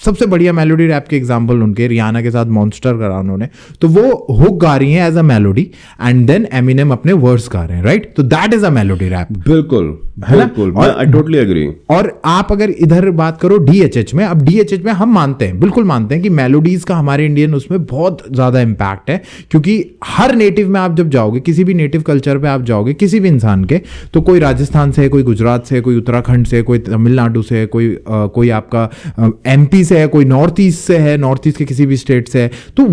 सबसे बढ़िया मेलोडी रैप के एग्जांपल उनके, रियाना के साथ मॉन्स्टर करा उन्होंने, तो वो हुक गा रही है as a melody and then Eminem अपने वर्ड्स गा रहे हैं, राइट। तो that is a melody rap. बिल्कुल, आई टोटली एग्री। और आप अगर इधर बात करो DHH में, अब DHH में हम मानते हैं, बिल्कुल मानते हैं कि मेलोडीज का हमारे इंडियन उसमें बहुत ज्यादा इंपैक्ट है, क्योंकि हर नेटिव में आप जब जाओगे, किसी भी नेटिव कल्चर पे आप जाओगे, किसी भी इंसान के, तो कोई राजस्थान से है, कोई गुजरात से है, कोई उत्तराखंड से है, कोई तमिलनाडु से है, कोई आपका MP से है, कोई नॉर्थ ईस्ट से है, नॉर्थ ईस्ट के किसी भी स्टेट से है, तो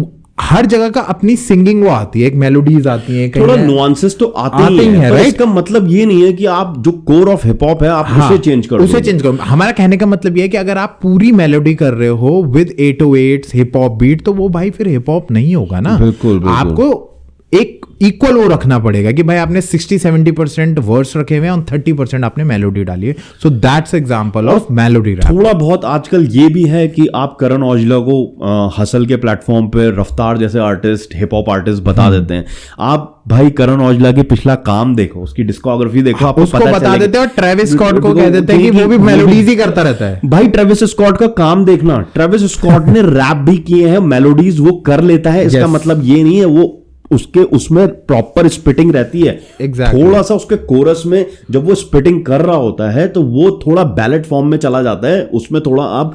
हर जगह का अपनी सिंगिंग वो आती है, एक मेलोडीज आती है, थोड़ा नुआंसेस तो आते ही हैं, राइट। इसका मतलब ये नहीं है कि आप जो कोर ऑफ हिप हॉप है आप उसे चेंज करो, हमारा कहने का मतलब ये है कि अगर आप पूरी मेलोडी कर रहे हो विद 808 हिप हॉप बीट, तो वो भाई फिर हिप हॉप नहीं होगा ना। बिल्कुल। आपको एक इक्वल वो रखना पड़ेगा कि भाई आपने 60-70% वर्स रखे हुए हैं और 30% आपने मेलोडी डाली है। So that's example of melody rap. थोड़ा बहुत आजकल ये भी है कि आप करण औजला को हसल के प्लेटफॉर्म पे रफ्तार जैसे आर्टिस्ट, हिप हॉप आर्टिस्ट बता देते हैं। आप भाई करण औजला की पिछला काम देखो, उसकी डिस्कोग्राफी देखो, आपको उसको बता देते हैं। और ट्रेविस स्कॉट को कह देते हैं कि वो भी मेलोडीज ही करता रहता है। भाई ट्रेविस स्कॉट का काम देखना, ट्रेविस स्कॉट ने रैप भी किए हैं, मेलोडीज वो कर लेता है। इसका मतलब ये नहीं है वो उसमें प्रॉपर स्पिटिंग रहती है। थोड़ा सा उसके कोरस में जब वो स्पिटिंग कर रहा होता है तो वो थोड़ा बैलेट फॉर्म में चला जाता है, उसमें थोड़ा आप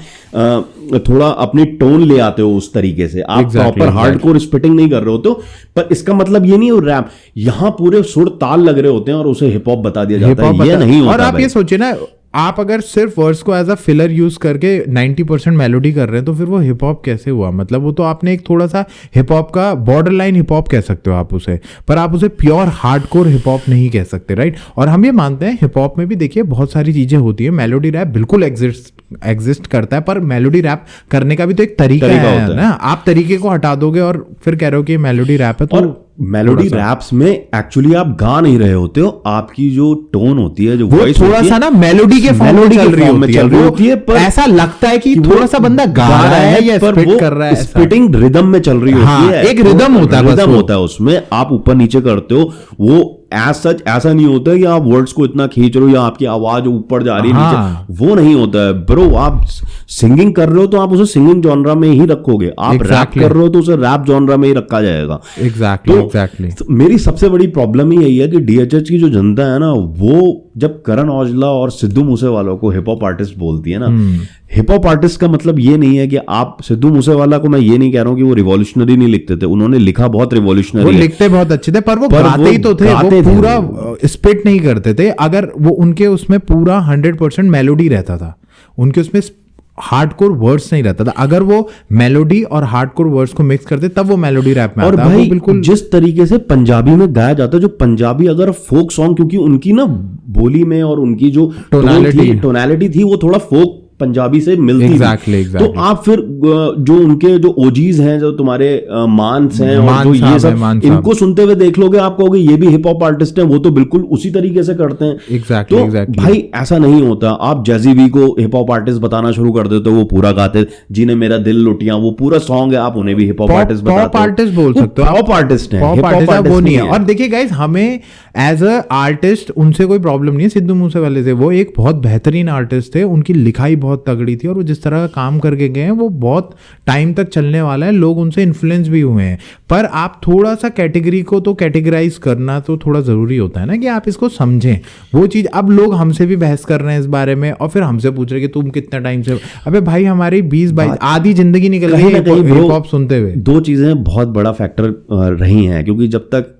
थोड़ा अपनी टोन ले आते हो उस तरीके से, आप प्रॉपर हार्डकोर स्पिटिंग नहीं कर रहे होते हो। पर इसका मतलब ये नहीं हो रैप, यहां पूरे सुर ताल लग रहे होते हैं और उसे हिप हॉप बता दिया जाता है, ये नहीं होता। और आप ये सोचिए ना, आप अगर सिर्फ वर्ड्स को एज अ फिलर यूज करके 90% मेलोडी कर रहे हैं तो फिर वो हिप हॉप कैसे हुआ? मतलब वो तो आपने एक थोड़ा सा हिप हॉप का बॉर्डर लाइन हिप हॉप कह सकते हो आप उसे, पर आप उसे प्योर हार्डकोर हिप हॉप नहीं कह सकते, राइट? और हम ये मानते हैं हिप हॉप में भी देखिए बहुत सारी चीजें होती है, मेलोडी रैप बिल्कुल एग्जिस्ट करता है, पर मेलोडी रैप करने का भी तो एक तरीका है ना। आप तरीके को हटा दोगे और फिर कह रहे हो कि मेलोडी रैप है, तो मेलोडी रैप्स में एक्चुअली आप गा नहीं रहे होते हो, आपकी जो टोन होती है, जो वो वॉइस थोड़ा सा ना मेलोडी के फॉर्म में चल रही होती है, पर ऐसा लगता है कि थोड़ा सा बंदा गा रहा है या स्पिट कर रहा है, स्पिटिंग रिदम में चल रही होती है, एक रिदम होता है, रिदम होता है उसमें, आप ऊपर नीचे करते हो, वो एज सच ऐसा नहीं होता है कि आप वर्ड्स को इतना खींच रहे हो या आपकी आवाज ऊपर जा रही है नीचे, वो नहीं होता है ब्रो। आप सिंगिंग कर रहे हो तो आप उसे सिंगिंग जॉनरा में ही रखोगे, आप रैप कर रहे हो तो उसे रैप जॉनरा में ही रखा जाएगा। एग्जैक्टली। तो मेरी सबसे बड़ी प्रॉब्लम ही यही है कि डीएचएच की जो जनता है ना, वो जब करण औजला और सिद्धू मूसेवाला को हिप हॉप आर्टिस्ट बोलती है ना, हिप हॉप आर्टिस्ट का मतलब ये नहीं है कि आप सिद्धू मूसेवाला को, मैं ये नहीं कह रहा हूं कि वो रिवॉल्यूशनरी नहीं लिखते थे, उन्होंने लिखा बहुत रिवॉल्यूशनरी, वो लिखते बहुत अच्छे थे, पर वो गाते ही तो थे, वो पूरा स्पिट नहीं करते थे। अगर वो उनके उसमें पूरा 100% मेलोडी रहता था, उनके उसमें हार्डकोर वर्ड्स नहीं रहता था। अगर वो मेलोडी और हार्डकोर वर्ड्स को मिक्स करते तब वो मेलोडी रैप में आता है। और भाई बिल्कुल जिस तरीके से पंजाबी में गाया जाता है, जो पंजाबी अगर फोक सॉन्ग, क्योंकि उनकी ना बोली में और उनकी जो टोनालिटी थी वो थोड़ा फोक पंजाबी से मिलती exactly. तो आप फिर जो उनके जो ओजीज हैं, जो तुम्हारे मानस हैं और जो ये सब, इनको सुनते हुए देख लोगे, आप कहोगे ये भी हिप हॉप आर्टिस्ट हैं, वो तो बिल्कुल उसी तरीके से करते हैं। exactly. भाई ऐसा नहीं होता। आप जैजी वी को हिप हॉप आर्टिस्ट बताना शुरू कर देते हो, वो पूरा गाते, जिन्हें मेरा दिल लुटिया, वो पूरा सॉन्ग है, आप उन्हें भी हिप हॉप आर्टिस्ट बताते हो, पॉप आर्टिस्ट बोल सकते हो, पॉप आर्टिस्ट है, हिप हॉप वो नहीं है। और देखिए गाइस, हमें एज अ आर्टिस्ट उनसे कोई प्रॉब्लम नहीं है, सिद्धू मूसेवाले से। वो एक बहुत बेहतरीन आर्टिस्ट थे, उनकी लिखाई बहुत तगड़ी थी और वो जिस तरह का काम करके गए हैं वो बहुत टाइम तक चलने वाला है, लोग उनसे इन्फ्लुएंस भी हुए हैं। पर आप थोड़ा सा कैटेगरी को तो कैटेगराइज करना तो थोड़ा जरूरी होता है ना, कि आप इसको समझें वो चीज। अब लोग हमसे भी बहस कर रहे हैं इस बारे में और फिर हमसे पूछ रहे कि तुम कितना टाइम से, अबे भाई हमारी 20-22 आधी जिंदगी निकल गई है हिप हॉप सुनते हुए। दो चीजें बहुत बड़ा फैक्टर रही हैं, क्योंकि जब तक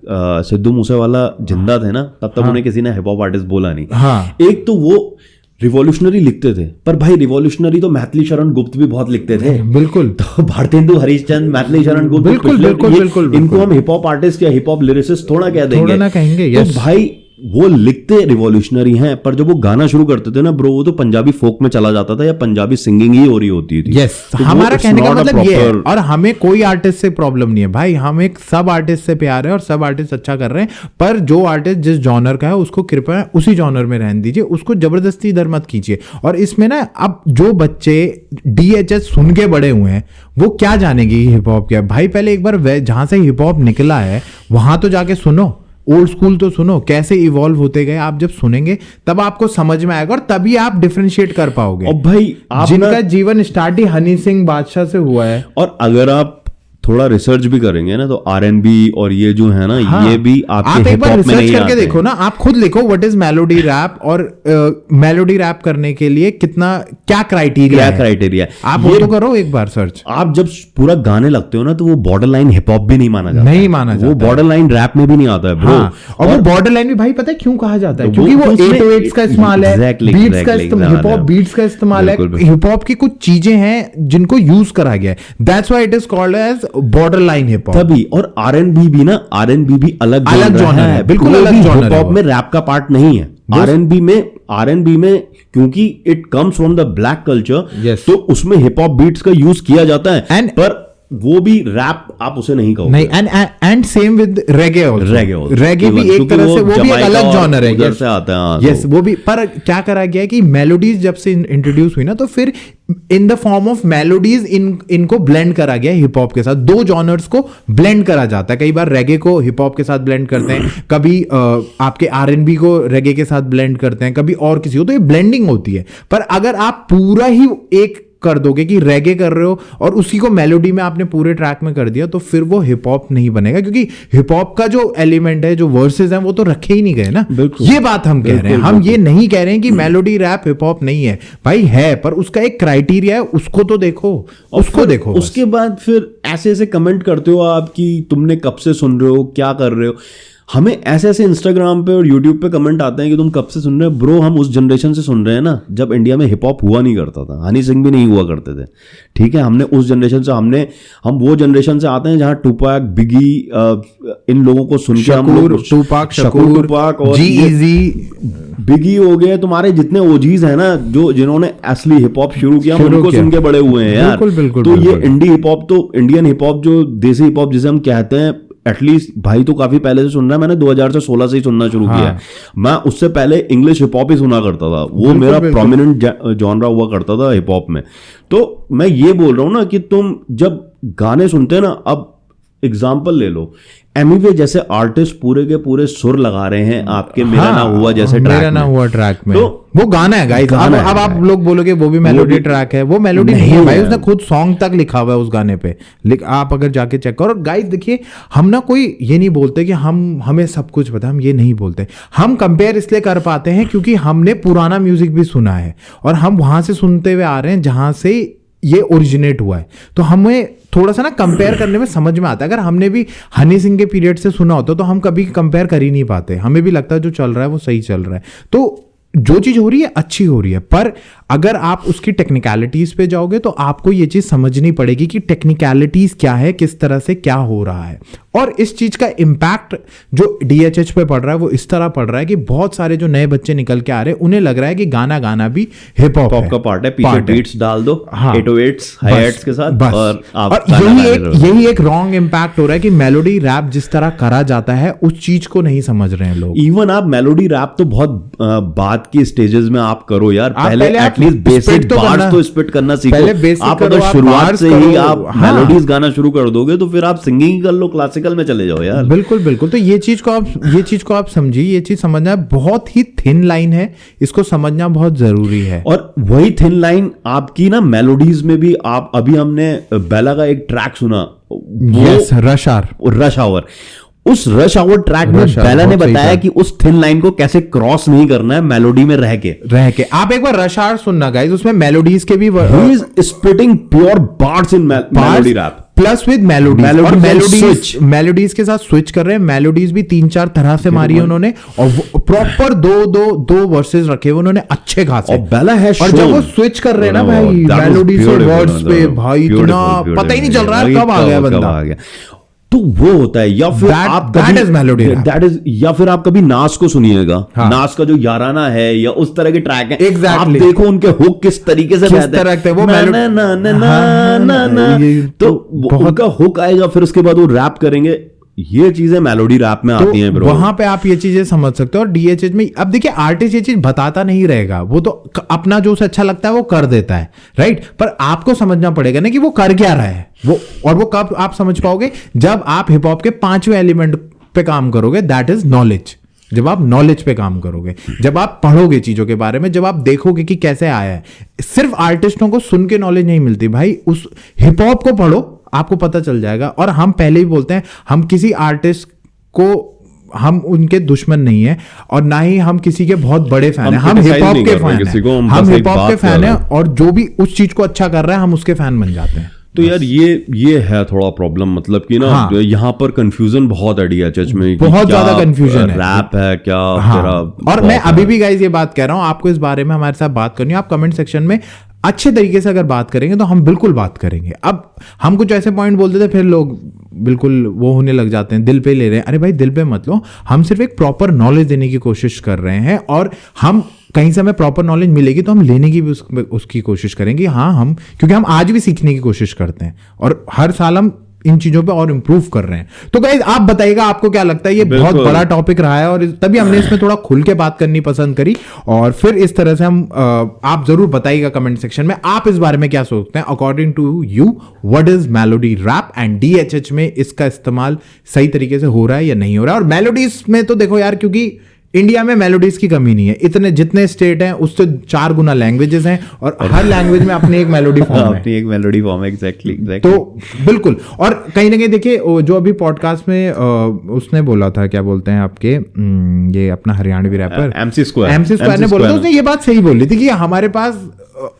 सिद्धू मूसेवाला जिंदा थे ना, तब तक उन्हें किसी ने हिप हॉप आर्टिस्ट बोला नहीं। एक तो वो रिवॉल्यूशनरी लिखते थे, पर भाई रिवॉल्यूशनरी तो मैथिली शरण गुप्त भी बहुत लिखते थे। बिल्कुल। तो भारतेंदु हरिश्चंद्र, मैथिली शरण गुप्त, बिल्कुल, इनको हम हिप हॉप आर्टिस्ट या हिप हॉप लिरिसिस्ट थोड़ा कह देंगे, थोड़ा ना कहेंगे। तो भाई वो लिखते रिवॉल्यूशनरी हैं, पर जब वो गाना शुरू करते थे ना ब्रो, वो तो पंजाबी फोक में चला जाता था या पंजाबी सिंगिंग ही हो रही होती थी। यस, तो हमारा कहने का मतलब ये है। और हमें कोई आर्टिस्ट से प्रॉब्लम नहीं है भाई, हम एक सब आर्टिस्ट से प्यार है और सब आर्टिस्ट अच्छा कर रहे हैं, पर जो आर्टिस्ट जिस जॉनर का है उसको कृपया उसी जॉनर में रहने दीजिए, उसको जबरदस्ती इधर मत कीजिए। और इसमें ना अब जो बच्चे डीएचएच सुन के बड़े हुए हैं वो क्या जानेंगे हिप हॉप क्या भाई? पहले एक बार जहां से हिप हॉप निकला है वहां तो जाके सुनो, ओल्ड स्कूल तो सुनो, कैसे इवॉल्व होते गए। आप जब सुनेंगे तब आपको समझ में आएगा और तभी आप डिफरेंशिएट कर पाओगे। और भाई जिनका जीवन स्टार्ट ही हनी सिंह बादशाह से हुआ है, और अगर आप थोड़ा रिसर्च भी करेंगे ना तो आरएनबी और ये जो है ना, ये भी आपके हिप हॉप में नहीं करके देखो ना, आप खुद लिखो व्हाट इज मेलोडी रैप, और मेलोडी रैप करने के लिए क्या क्राइटेरिया है, आप वो तो करो एक बार सर्च। आप जब पूरा गाने लगते हो ना तो वो बॉर्डर लाइन हिप हॉप भी नहीं माना जाता, वो बॉर्डर लाइन रैप में भी नहीं आता है ब्रो। और वो बॉर्डर लाइन भी भाई पता है क्यों कहा जाता है? क्योंकि वो 808s का इस्तेमाल है, बीट्स का इस्तेमाल, हिप हॉप बीट्स का इस्तेमाल है, हिप हॉप की कुछ चीजें हैं जिनको यूज करा गया है, that's why it is called as border line hip hop. तभी, और आरएनबी भी ना, आरएनबी भी अलग जॉनर है, बिल्कुल अलग जॉनर है, हिप हॉप में रैप का पार्ट नहीं है। आरएनबी में क्योंकि it comes from the black culture, तो उसमें हिप हॉप बीट्स का यूज किया जाता है, पर वो भी रैप आप उसे नहीं कहोगे। नहीं, and same with reggae also. Reggae भी एक तरह से, वो भी एक अलग जॉनर है, उधर से आता है। यस, वो भी। पर क्या करा गया है कि मेलोडीज जब से इंट्रोड्यूस हुई ना, तो फिर in the form of melodies इनको ब्लेंड करा गया हिप हॉप के साथ। दो जॉनर्स को ब्लेंड करा जाता है, कई बार रेगे को हिप हॉप के साथ ब्लेंड करते हैं, कभी आपके आरएनबी को रेगे के साथ ब्लेंड करते हैं, कभी और किसी को, तो ये ब्लेंडिंग होती है। पर अगर आप पूरा ही एक कर दोगे कि रेगे कर रहे हो और उसी को मेलोडी में आपने पूरे ट्रैक में कर दिया, तो फिर वो हिप हॉप नहीं बनेगा, क्योंकि हिप हॉप का जो एलिमेंट है, जो वर्सेस हैं, वो तो रखे ही नहीं गए ना। ये बात हम कह रहे हैं, हम ये नहीं कह रहे हैं कि मेलोडी रैप हिप हॉप नहीं है भाई, है, पर उसका एक क्राइटेरिया है, उसको तो देखो, उसको देखो। उसके बाद फिर ऐसे ऐसे कमेंट करते हो आप कि तुमने कब से सुन रहे हो, क्या कर रहे हो। हमें ऐसे ऐसे इंस्टाग्राम पे और यूट्यूब पे कमेंट आते हैं कि तुम कब से सुन रहे हो। ब्रो हम उस जनरेशन से सुन रहे हैं ना जब इंडिया में हिप हॉप हुआ नहीं करता था, हनी सिंह भी नहीं हुआ करते थे, ठीक है। हमने उस जनरेशन से हम वो जनरेशन से आते हैं जहां टूपैक, बिगी, इन लोगों को सुन के हम लोग टूपाक और जी-इज़ी, बिगी हो गए, तुम्हारे जितने ओजीज हैं ना जो जिन्होंने असली हिप हॉप शुरू किया, उनको सुन के बड़े हुए हैं यार। तो ये इंडी हिप हॉप, तो इंडियन हिप हॉप जो देसी हिप हॉप जिसे हम कहते हैं, एटलीस्ट भाई तो काफी पहले से सुन रहा है। मैंने 2016 से ही सुनना शुरू किया है। मैं उससे पहले इंग्लिश हिप हॉप ही सुना करता था, वो मेरा प्रोमिनेंट जॉनरा हुआ करता था हिप हॉप में। तो मैं ये बोल रहा हूं ना कि तुम जब गाने सुनते हैं ना, अब एग्जाम्पल ले लो, एमिवे जैसे आर्टिस्ट पूरे के पूरे सुर लगा रहे हैं आपके मेरा ना हुआ जैसे ट्रैक में, तो वो गाना है गाइस। अब आप लोग बोलोगे वो भी मेलोडी ट्रैक है, वो मेलोडी नहीं है भाई, उसने खुद सॉन्ग तक लिखा हुआ है उस गाने पे। आप अगर जाके चेक करो। और गाइस देखिए, हम ना कोई ये नहीं बोलते कि हमें सब कुछ पता, हम ये नहीं बोलते। हम कंपेयर इसलिए कर पाते हैं क्योंकि हमने पुराना म्यूजिक भी सुना है और हम वहां से सुनते हुए आ रहे हैं जहां से ये ओरिजिनेट हुआ है। तो हमें थोड़ा सा ना कंपेयर करने में समझ में आता है। अगर हमने भी हनी सिंह के पीरियड से सुना होता तो हम कभी कंपेयर कर ही नहीं पाते। हमें भी लगता है जो चल रहा है वो सही चल रहा है। तो जो चीज हो रही है अच्छी हो रही है, पर अगर आप उसकी टेक्निकलिटीज पे जाओगे तो आपको ये चीज समझनी पड़ेगी कि टेक्निकलिटीज क्या है, किस तरह से क्या हो रहा है। और इस चीज का इम्पैक्ट जो DHH पे पड़ रहा है वो इस तरह पड़ रहा है कि बहुत सारे जो नए बच्चे निकल के आ रहे हैं उन्हें लग रहा है कि गाना भी हिप हॉप का पार्ट है, पीछे बीट्स डाल दो, 808s हाई-हैट्स के साथ, और यही एक रॉन्ग इम्पैक्ट हो रहा है कि मेलोडी रैप जिस तरह करा जाता है उस चीज को नहीं समझ रहे हैं लोग। इवन आप मेलोडी रैप तो बहुत बाद की स्टेजेस में आप करो यार, पहले एटलीस्ट बेसिक बार्स तो स्पिट करना सीखो। आप अगर शुरुआत से ही आप मेलोडीज गाना शुरू कर दोगे तो फिर आप सिंगिंग कर लो, क्लासिकल में चले जाओ यार। बिल्कुल बिल्कुल। तो ये चीज को आप समझिए, ये चीज समझना बहुत ही थिन लाइन है, इसको समझना बहुत जरूरी है। और वही थिन लाइन आपकी ना मेलोडीज में भी, आप अभी हमने बेला का एक ट्रैक सुना, यस, रश आवर। उस रश आवर ट्रैक में बेला ने बताया कि उस थिन लाइन को कैसे क्रॉस नहीं करना है मेलोडी में रह के। आप एक बार रश आवर सुनना गाइस, उसमें मेलोडीज के भी he is spitting pure bars in melody rap plus with melodies के साथ स्विच कर रहे हैं। मेलोडीज भी 3-4 तरह से मारी है उन्होंने, और प्रॉपर दो वर्सेस रखे हुए उन्होंने अच्छे खासे। और जब वो स्विच कर रहे हैं ना भाई मेलोडी से वर्ड्स पे, भाई इतना पता ही नहीं चल रहा है कब आ गया बंदा। तो वो होता है। या फिर आप या फिर आप कभी नास को सुनिएगा, नास का जो याराना है या उस तरह के ट्रैक है, आप देखो उनके हुक किस तरीके से रहते हैं, वो तो उनका हुक आएगा, फिर उसके बाद वो रैप करेंगे। ये चीजें मेलोडी रैप में आती हैं ब्रो। वहां पे आप ये चीजें समझ सकते हो। और DHH में अब देखिए आर्टिस्ट ये चीज बताता नहीं रहेगा, वो तो अपना जो उसे अच्छा लगता है वो कर देता है, राइट। पर आपको समझना पड़ेगा ना कि वो कर क्या रहा है वो, और वो कब आप समझ पाओगे जब आप हिप हॉप के 5वें एलिमेंट पे काम करोगे, दैट इज नॉलेज। जब आप नॉलेज पे काम करोगे, जब आप पढ़ोगे चीजों के बारे में, जब आप देखोगे कि कैसे आया है। सिर्फ आर्टिस्टों को सुन के नॉलेज नहीं मिलती भाई, उस हिप हॉप को पढ़ो, आपको पता चल जाएगा। और हम पहले ही बोलते हैं, हम किसी आर्टिस्ट को, हम उनके दुश्मन नहीं है और ना ही हम किसी के बहुत बड़े फैन हैं। हम हिप हॉप के फैन हैं, हम हिप हॉप के फैन हैं, और जो भी उस चीज को अच्छा कर रहा है हम उसके फैन बन जाते हैं। तो यार ये है थोड़ा प्रॉब्लम, मतलब कि ना यहाँ पर कंफ्यूजन बहुत है DHH में, बहुत ज्यादा कंफ्यूजन है, रैप है क्या और मैं अभी भी गाइस ये बात कह रहा हूँ, आपको इस बारे में हमारे साथ बात करनी है। आप कमेंट सेक्शन में अच्छे तरीके से अगर बात करेंगे तो हम बिल्कुल बात करेंगे। अब हम कुछ ऐसे पॉइंट बोलते थे, फिर लोग बिल्कुल वो होने लग जाते हैं, दिल पे ले रहे हैं। अरे भाई दिल पे मत लो, हम सिर्फ एक प्रॉपर नॉलेज देने की कोशिश कर रहे हैं, और हम कहीं से हमें प्रॉपर नॉलेज मिलेगी तो हम लेने की भी उसकी कोशिश करेंगे। हाँ, क्योंकि हम आज भी सीखने की कोशिश करते हैं और हर साल हम इन चीजों पे और इंप्रूव कर रहे हैं। तो गाइस आप बताइएगा आपको क्या लगता है, ये बहुत बड़ा टॉपिक रहा है और तभी हमने इसमें थोड़ा खुल के बात करनी पसंद करी। और फिर इस तरह से हम आप जरूर बताइएगा कमेंट सेक्शन में आप इस बारे में क्या सोचते हैं। According to you what is melody rap and DHH में इसका इस्तेमाल सही तरीके से हो रहा है या नहीं हो रहा है। और मेलोडीज में तो देखो यार, क्योंकि इंडिया में मेलोडीज की कमी नहीं है, इतने जितने स्टेट हैं उससे 4 गुना लैंग्वेजेस हैं और हर लैंग्वेज में अपनी एक मेलोडी फॉर्म है, अपनी एक मेलोडी फॉर्म है। एग्जैक्टली। तो बिल्कुल। और कहीं ना कहीं देखिए, जो अभी पॉडकास्ट में उसने बोला था, क्या बोलते हैं आपके ये अपना हरियाणवी रैपर MC Square ने बोला था, उसने ये बात सही बोली थी कि हमारे पास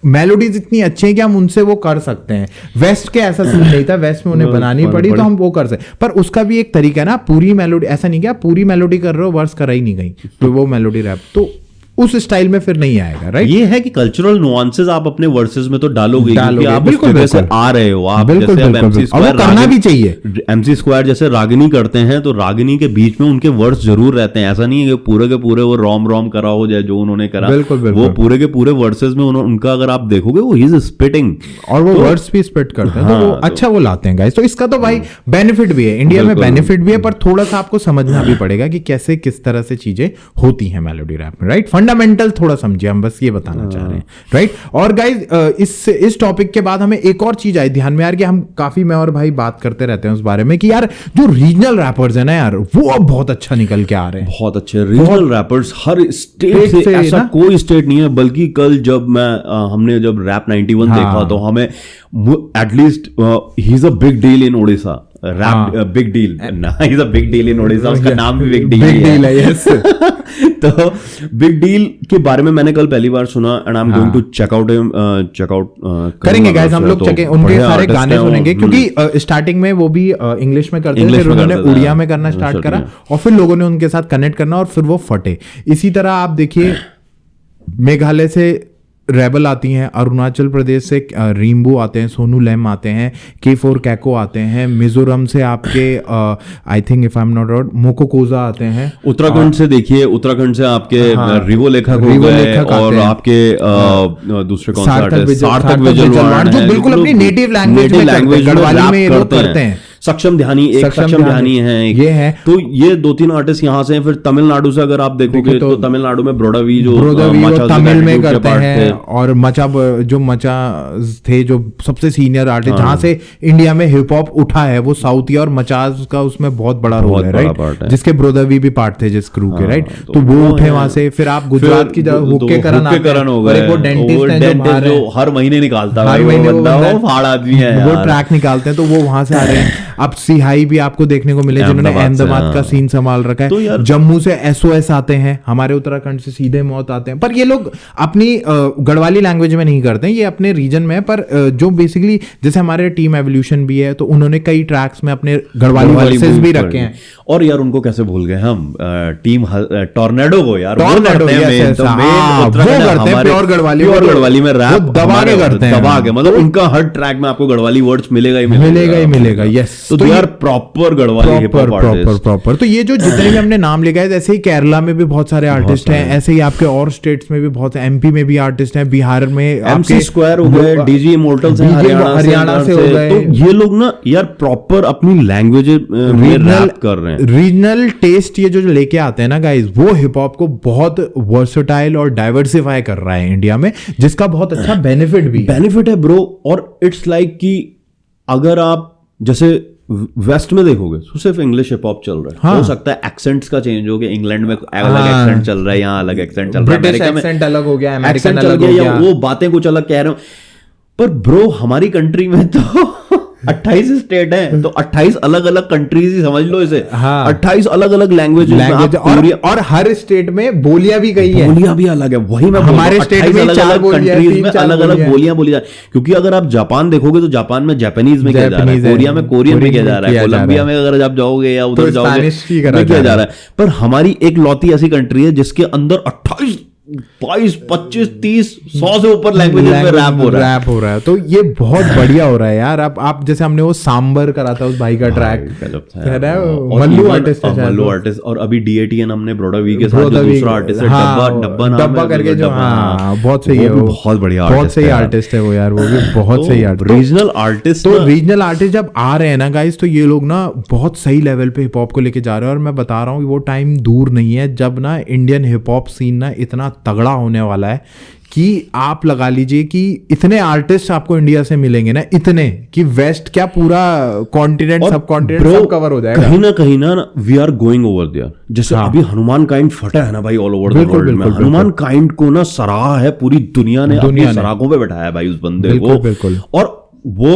मेलोडीज इतनी अच्छी हैं कि हम उनसे वो कर सकते हैं। वेस्ट के ऐसा सीन नहीं था, वेस्ट में उन्हें बनानी पड़ी तो हम वो कर सकते, पर उसका भी एक तरीका है ना, पूरी मेलोडी ऐसा नहीं कि आप पूरी मेलोडी कर रहे हो वर्स करा ही नहीं गई तो वो मेलोडी रैप तो उस स्टाइल में फिर नहीं आएगा, राइट। ये है कि कल्चरल नुआंसेस आप अपने वर्सेस में तो डालोगे क्योंकि आप उस बिल्कुल, जगह से बिल्कुल। आ रहे हो, आप बिल्कुल, जैसे अब बिल्कुल, MC बिल्कुल। और वो स्क्वायर करना भी चाहिए। MC स्क्वायर जैसे रागिनी करते हैं तो रागिनी के बीच में उनके वर्ड्स जरूर रहते हैं, ऐसा नहीं है कि पूरे के पूरे वो रोम रोम करा हो जाए जो उन्होंने करा। बिल्कुल, बिल्कुल। वो पूरे के पूरे वर्सेस में उनका अगर आप देखोगे वो ही इज स्पिटिंग और वो वर्ड्स भी स्पिट करते हैं तो वो अच्छा वो लाते हैं गाइस। तो इसका तो भाई बेनिफिट भी है, इंडिया में बेनिफिट भी है, पर थोड़ा सा आपको समझना भी पड़ेगा कि कैसे किस तरह से चीजें होती हैं मेलोडी रैप में, राइट। फंडामेंटल थोड़ा समझिए, हम बस ये बताना चाह रहे हैं, राइट। और गाइस इस टॉपिक के बाद हमें एक और चीज आई ध्यान में यार, कि हम काफी मैं और भाई बात करते रहते हैं उस बारे में कि यार जो रीजनल रैपर्स है ना यार, वो अब बहुत अच्छा निकल के आ रहे हैं। बहुत अच्छे रीजनल रैपर्स हर स्टेट से ऐसा कोई स्टेट नहीं है, बल्कि कल जब हमने जब रैप 91 देखा तो हमें at least he is a big deal in Odisha, rap big deal ना, he is a big deal in Odisha, उसका नाम भी बिग डील है, यस। तो बिग डील के बारे में मैंने कल पहली बार सुना and I am going to check out करेंगे गाइस, हम लोग उनके सारे गाने सुनेंगे क्योंकि स्टार्टिंग में वो भी इंग्लिश में करते थे, फिर उन्होंने उड़िया में करना स्टार्ट करा और फिर लोगों ने उनके साथ कनेक्ट करना और फिर वो फटे। इसी तरह आप देखिए मेघालय से रेबल आती हैं, अरुणाचल प्रदेश से रीम्बू आते हैं, सोनू लैम आते हैं, K4 कैको आते हैं, मिजोरम से आपके I think if I am not wrong मोकोकोजा आते हैं, उत्तराखंड से देखिए, उत्तराखंड से आपके रिवो लेखक हो गए और आपके दूसरे कौन सा सार्थक विजयवाड़ जो बिल्कुल अपनी नेटिव लैंग्वेज गढ़वाली में ये लोग करते हैं। सक्षम ध्यानी है ये है। तो ये 2-3 आर्टिस्ट यहाँ से हैं। फिर तमिलनाडु से अगर आप देखोगे तो तमिलनाडु में ब्रोडावी जो तमिल में करते हैं, और मचा थे जो सबसे सीनियर आर्टिस्ट जहां से इंडिया में हिप हॉप उठा है, वो साउथी और मचाज का उसमें बहुत बड़ा रोल है, राइट, जिसके ब्रोदावी भी पार्ट थे जिस क्रू के, राइट। तो वो उठे वहां से। फिर आप गुजरात की हुक्के करण हो गए, वो डेंटिस्ट जो हर महीने निकालता है, वो ट्रैक निकालते हैं, तो वो वहां से आ रहे हैं। अब सिहाई भी आपको देखने को मिले जिन्होंने अहमदाबाद का सीन संभाल रखा है। तो जम्मू से SOS आते हैं, हमारे उत्तराखंड से सीधे मौत आते हैं, पर ये लोग अपनी गढ़वाली लैंग्वेज में नहीं करते हैं, ये अपने रीजन में है। पर जो बेसिकली जैसे हमारे टीम एवोल्यूशन भी है, तो उन्होंने कई ट्रैक्स में अपने गढ़वाली वर्सेस भी रखे हैं। और यार उनको कैसे भूल गए हम, टीम टॉर्नेडो को यार, प्योर गढ़वाली में रैप दबा के, मतलब उनका हर ट्रैक में आपको गढ़वाली वर्ड्स मिलेगा ही मिलेगा। यस, तो यार proper Garhwali hip hop artist. Proper. तो ये जो जितने भी हमने नाम लिखा है, ऐसे ही केरला में भी बहुत सारे आर्टिस्ट हैं, ऐसे ही आपके और स्टेट्स में भी बहुत, MP में भी आर्टिस्ट हैं, बिहार में MC स्क्वायर हो गए, DG इमोर्टल्स हैं हरियाणा से हो गए। तो ये लोग ना यार प्रॉपर अपनी लैंग्वेज में रैप कर रहे हैं। रीजनल टेस्ट ये जो लेके आते हैं ना गाइस, वो हिप हॉप को बहुत वर्सेटाइल और डाइवर्सिफाई कर रहा है इंडिया में, जिसका बहुत अच्छा बेनिफिट है ब्रो। और इट्स लाइक कि अगर आप जैसे वेस्ट में देखोगे तो सिर्फ इंग्लिश हिप हॉप चल रहा है। हाँ। हो सकता है एक्सेंट्स का चेंज हो गया, इंग्लैंड में अलग एक्सेंट चल रहा है, यहाँ अलग एक्सेंट चल रहा है, अमेरिका में एक्सेंट अलग हो गया, अमेरिकन अलग हो गया, वो बातें कुछ अलग कह रहे हो। पर ब्रो हमारी कंट्री में तो 28 स्टेट हैं, तो 28 अलग अलग कंट्रीज ही समझ लो इसे। हाँ। 28 अलग अलग लैंग्वेज और हर स्टेट में बोलियां भी कई है, बोलियां भी अलग है। वही मैं हमारे स्टेट में अलग अलग कंट्रीज में अलग अलग बोलियां बोली जा। क्योंकि अगर आप जापान देखोगे तो जापान में जापानीज में किया जा रहा है, कोरिया में कोरियन में किया जा रहा है, कोलंबिया में अगर आप जाओगे या उधर जाओगे किया जा रहा है। पर हमारी एक लौती ऐसी कंट्री है जिसके अंदर 28 22 25 30 100 से ऊपर लैंग्वेजेस में रैप हो रहा है। तो ये बहुत बढ़िया हो रहा है यार। आप जैसे हमने वो सांबर करा था उस भाई का ट्रैक, मल्लू आर्टिस्ट, और अभी DATN हमने ब्रोडावी के साथ जो दूसरा आर्टिस्ट है, डब्बा करके जो, बहुत सही है, बहुत बढ़िया, बहुत सही आर्टिस्ट है वो यार, वो भी बहुत सही आर्टिस्ट। रीजनल आर्टिस्ट, तो रीजनल आर्टिस्ट जब आ रहे हैं ना गाइस, तो ये लोग ना बहुत सही लेवल पे हिप हॉप को लेके जा रहे हैं। और मैं बता रहा हूँ वो टाइम दूर नहीं है जब ना इंडियन हिप हॉप सीन ना इतना तगड़ा होने वाला है कि आप लगा लीजिए कि इतने आर्टिस्ट आपको इंडिया से मिलेंगे ना, इतने कि वेस्ट क्या पूरा कॉन्टिनेंट सब कॉन्टिनेंट सब कवर हो जाएगा। कहीं ना we are going over there. जैसे अभी हनुमान काइंड फटा है ना भाई ऑल ओवर द वर्ल्ड में। हनुमान काइंड को ना सराहा है पूरी दुनिया ने अपनी सराखों पे बैठाया भाई उस बंदे को, और वो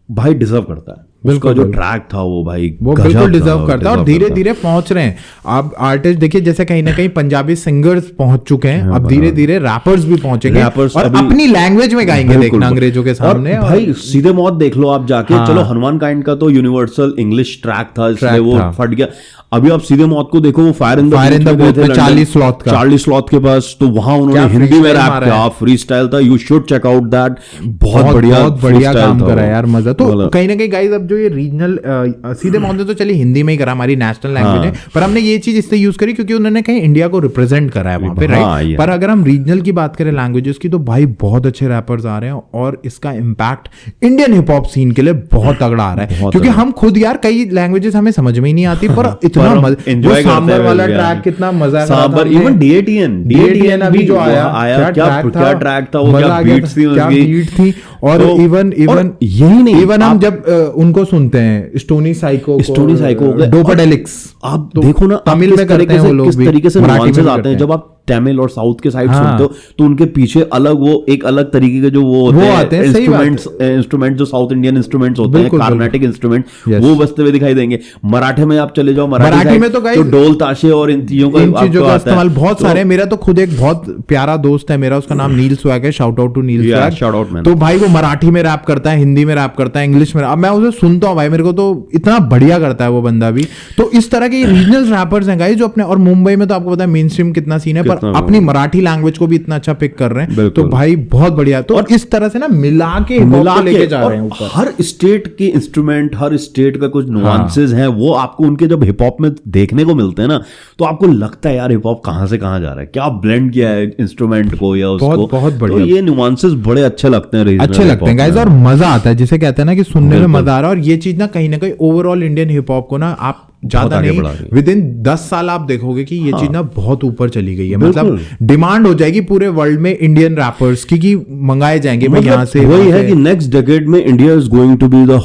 भाई डिजर्व करता है। उसका जो ट्रैक था वो भाई वो गजब बिल्कुल था, डिजर्व करता है और गजब धीरे था। धीरे पहुंच रहे हैं। अब आर्टिस्ट देखिए जैसे कहीं ना कहीं पंजाबी सिंगर्स पहुंच चुके हैं, अब धीरे धीरे रैपर्स भी पहुंचेंगे Rappers और अभी- अपनी लैंग्वेज में गाएंगे, बिल्कुल। देखना अंग्रेजों के सामने। और भाई सीधे मौत देख लो आप जाके, हाँ। चलो हनुमान काइंड का तो यूनिवर्सल इंग्लिश ट्रैक था इसलिए Track वो था। फट गया। अभी आप सीधे मौत को देखो, वो फायर इन द Booth में चार्ली स्लॉथ का। चार्ली स्लॉथ के पास, तो वहां उन्होंने क्या हिंदी में freestyle रैप मारा किया, है। फ्री स्टाइल था। You should check out that, बहुत बढ़िया freestyle काम था करा वो। यार, मजा। तो मतलब- कहीं ना कहीं गाइस अब जो ये रीजनल सीधे मौत तो चलिए हिंदी में ही करा, हमारी नेशनल लैंग्वेज है, पर हमने ये चीज इससे यूज करी क्योंकि उन्होंने कहीं इंडिया को रिप्रेजेंट करा है वहां पे, हाँ, राइट। ये। पर अगर हम रीजनल की बात करें लैंग्वेजेस की, तो भाई बहुत अच्छे रैपर्स आ रहे हैं और इसका impact Indian hip hop scene के लिए बहुत तगड़ा आ रहा है। बहुत क्योंकि तगड़ा। हम खुद यार कई लैंग्वेजेस हमें समझ में ही नहीं आती, पर इतना पर मजा, enjoy वो करते सांबर हुए वाला भी ट्रैक कितना मजा सांबर, इवन डीएटीएन अभी जो आया क्या ट्रैक था वो, मजा क्या आ गया बीट्स थी क्या उसकी। बीट थी। और तो- इवन और यही नहीं, इवन हम आप- जब उनको सुनते हैं स्टोनी साइको हो गए, डोपाडेलिक्स, आप तो देखो ना, तमिल आप में किस करते तरीके हैं से वो लोग किस भी, तरीके से मराठी में nuances भी आते करते हैं। हैं। जब आप तमिल और साउथ के साइड हाँ। सुनते हो तो उनके पीछे अलग वो एक अलग तरीके के जो वो आते हैं, सही बात है। इंस्ट्रूमेंट जो साउथ इंडियन इंस्ट्रूमेंट्स होते हैं, बिल्कुल, कार्नेटिक इंस्ट्रूमेंट, Yes. वो बजते हुए दिखाई देंगे। मराठी में आप चले जाओ, मराठी side में तो guys- ढोल ताशे और इन चीजों का इन चीजों आपको का आता है। इस्तेमाल बहुत तो- सारे हैं। मेरा तो खुद एक बहुत प्यारा दोस्त है मेरा, उसका नाम नील स्वैग है, shout out to Neel Yeah, swag. shout out, man. तो भाई वो मराठी में रैप करता है, हिंदी में रैप करता है, इंग्लिश में। अब मैं उसे सुनता हूँ भाई, मेरे को तो इतना बढ़िया करता है वो बंदा भी। तो इस तरह के रीजनल रैपर्स हैं गाइस जो अपने, और मुंबई में तो आपको पता है मेन स्ट्रीम कितना सीन है, पर कितना अपनी मराठी लैंग्वेज को भी इतना अच्छा पिक कर रहे हैं। बिल्कुल। तो भाई बहुत बढ़िया। तो और इस तरह से ना मिला के hip hop मिला को लेके के, जा और रहे हैं ऊपर। हर स्टेट के इंस्ट्रूमेंट, हर स्टेट का कुछ नुआंसेस हैं, वो आपको उनके जब हिप हॉप में देखने को मिलते हैं ना, तो आपको लगता है यार हिप हॉप कहां से कहां जा रहा है, क्या ब्लेंड किया है इंस्ट्रूमेंट को या उसको। बहुत बढ़िया। तो ये नुआंसेस बड़े अच्छे लगते हैं, regional अच्छे hip लगते हैं hop गाइस, में। और मजा आता है, जिसे कहते हैं ना कि सुनने में बिल्कुल। मजा आ रहा है। और ये चीज ना कहीं ओवरऑल इंडियन हिप हॉप को ना आप ज्यादा आगे नहीं, बढ़ा रही है। विद इन 10 साल आप देखोगे कि ये चीज ना बहुत ऊपर चली गई है। बिल्कुल। मतलब डिमांड हो जाएगी पूरे वर्ल्ड में इंडियन रैपर्स की, कि मंगाए जाएंगे भाई यहाँ से, वही वहाँ है से। कि नेक्स्ट डेकेड में India is going to be the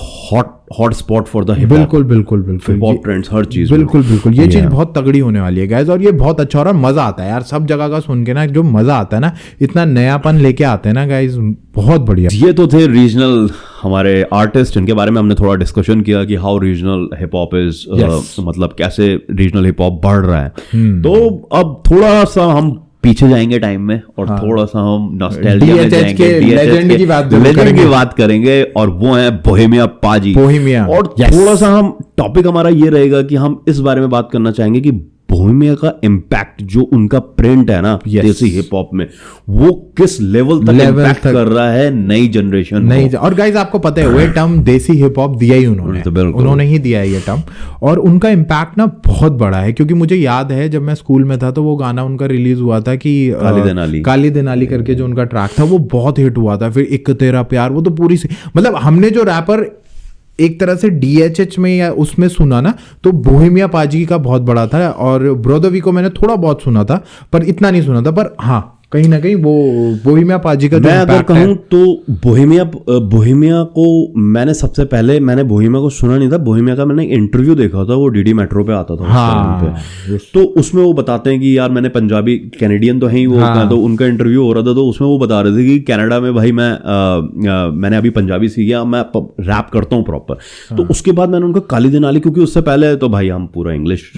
hot spot for the hip hop, बिल्कुल बिल्कुल बिल्कुल हिप हॉप ट्रेंड्स, हर चीज में। बिल्कुल बिल्कुल ये चीज Yeah. बहुत तगड़ी होने वाली है गाइस, और ये बहुत अच्छा हो रहा है। मजा आता है यार सब जगह का सुन के ना, जो मजा आता है ना, इतना नयापन लेके आते हैं ना गाइस, बहुत बढ़िया। ये तो थे रीजनल हमारे आर्टिस्ट, इनके बारे में हमने थोड़ा डिस्कशन किया कि how regional hip hop is, मतलब कैसे रीजनल हिप हॉप बढ़ रहा है। तो अब थोड़ा सा हम पीछे जाएंगे टाइम में और थोड़ा सा हम नॉस्टैल्जिया में DHH जाएंगे, के DHH legend की बात जरूर legend करेंगे। की बात करेंगे, और वो है बोहेमिया पाजी। बोहेमिया, और yes. थोड़ा सा हम टॉपिक हमारा ये रहेगा कि हम इस बारे में बात करना चाहेंगे कि बोहेमिया का इम्पैक्ट, जो उनका प्रिंट है ना Yes. देसी हिप हॉप में, वो किस लेवल तक Level इम्पैक्ट तक। कर रहा है नई जनरेशन नहीं, और गाइज आपको पता है वो टर्म देसी हिप हॉप दिया ही उन्होंने, तो बिल्कुल। उन्होंने ही दिया है ये टर्म, और उनका इम्पैक्ट ना बहुत बड़ा है। क्योंकि मुझे याद है जब मैं स्कूल में था तो वो गाना उनका रिलीज हुआ था कि काली देनाली करके जो उनका ट्रैक था वो बहुत हिट हुआ था। फिर एक तेरा प्यार, वो तो पूरी मतलब हमने जो रैपर एक तरह से DHH में या उसमें सुना ना, तो बोहेमिया पाजी का बहुत बड़ा था। और ब्रोदवी को मैंने थोड़ा बहुत सुना था, पर इतना नहीं सुना था। पर हाँ, कहीं ना कहीं वो बोहेमिया पाजी का जो मैं अगर impact है, कहूं तो बोहेमिया को मैंने सबसे पहले, मैंने बोहेमिया को सुना नहीं था। बोहेमिया का मैंने इंटरव्यू देखा था, वो डीडी मेट्रो पे आता था उस हाँ, टाइम पे। तो उसमें वो बताते हैं कि यार मैंने पंजाबी, कैनेडियन तो है ही वो, तो उनका इंटरव्यू हो रहा था, तो उसमें वो बता रहे थे कि कनाडा में भाई मैंने अभी पंजाबी सीख गया, मैं रैप करता हूँ प्रॉपर। तो उसके बाद मैंने उनका काली देनाली, क्योंकि उससे पहले तो भाई हम पूरा इंग्लिश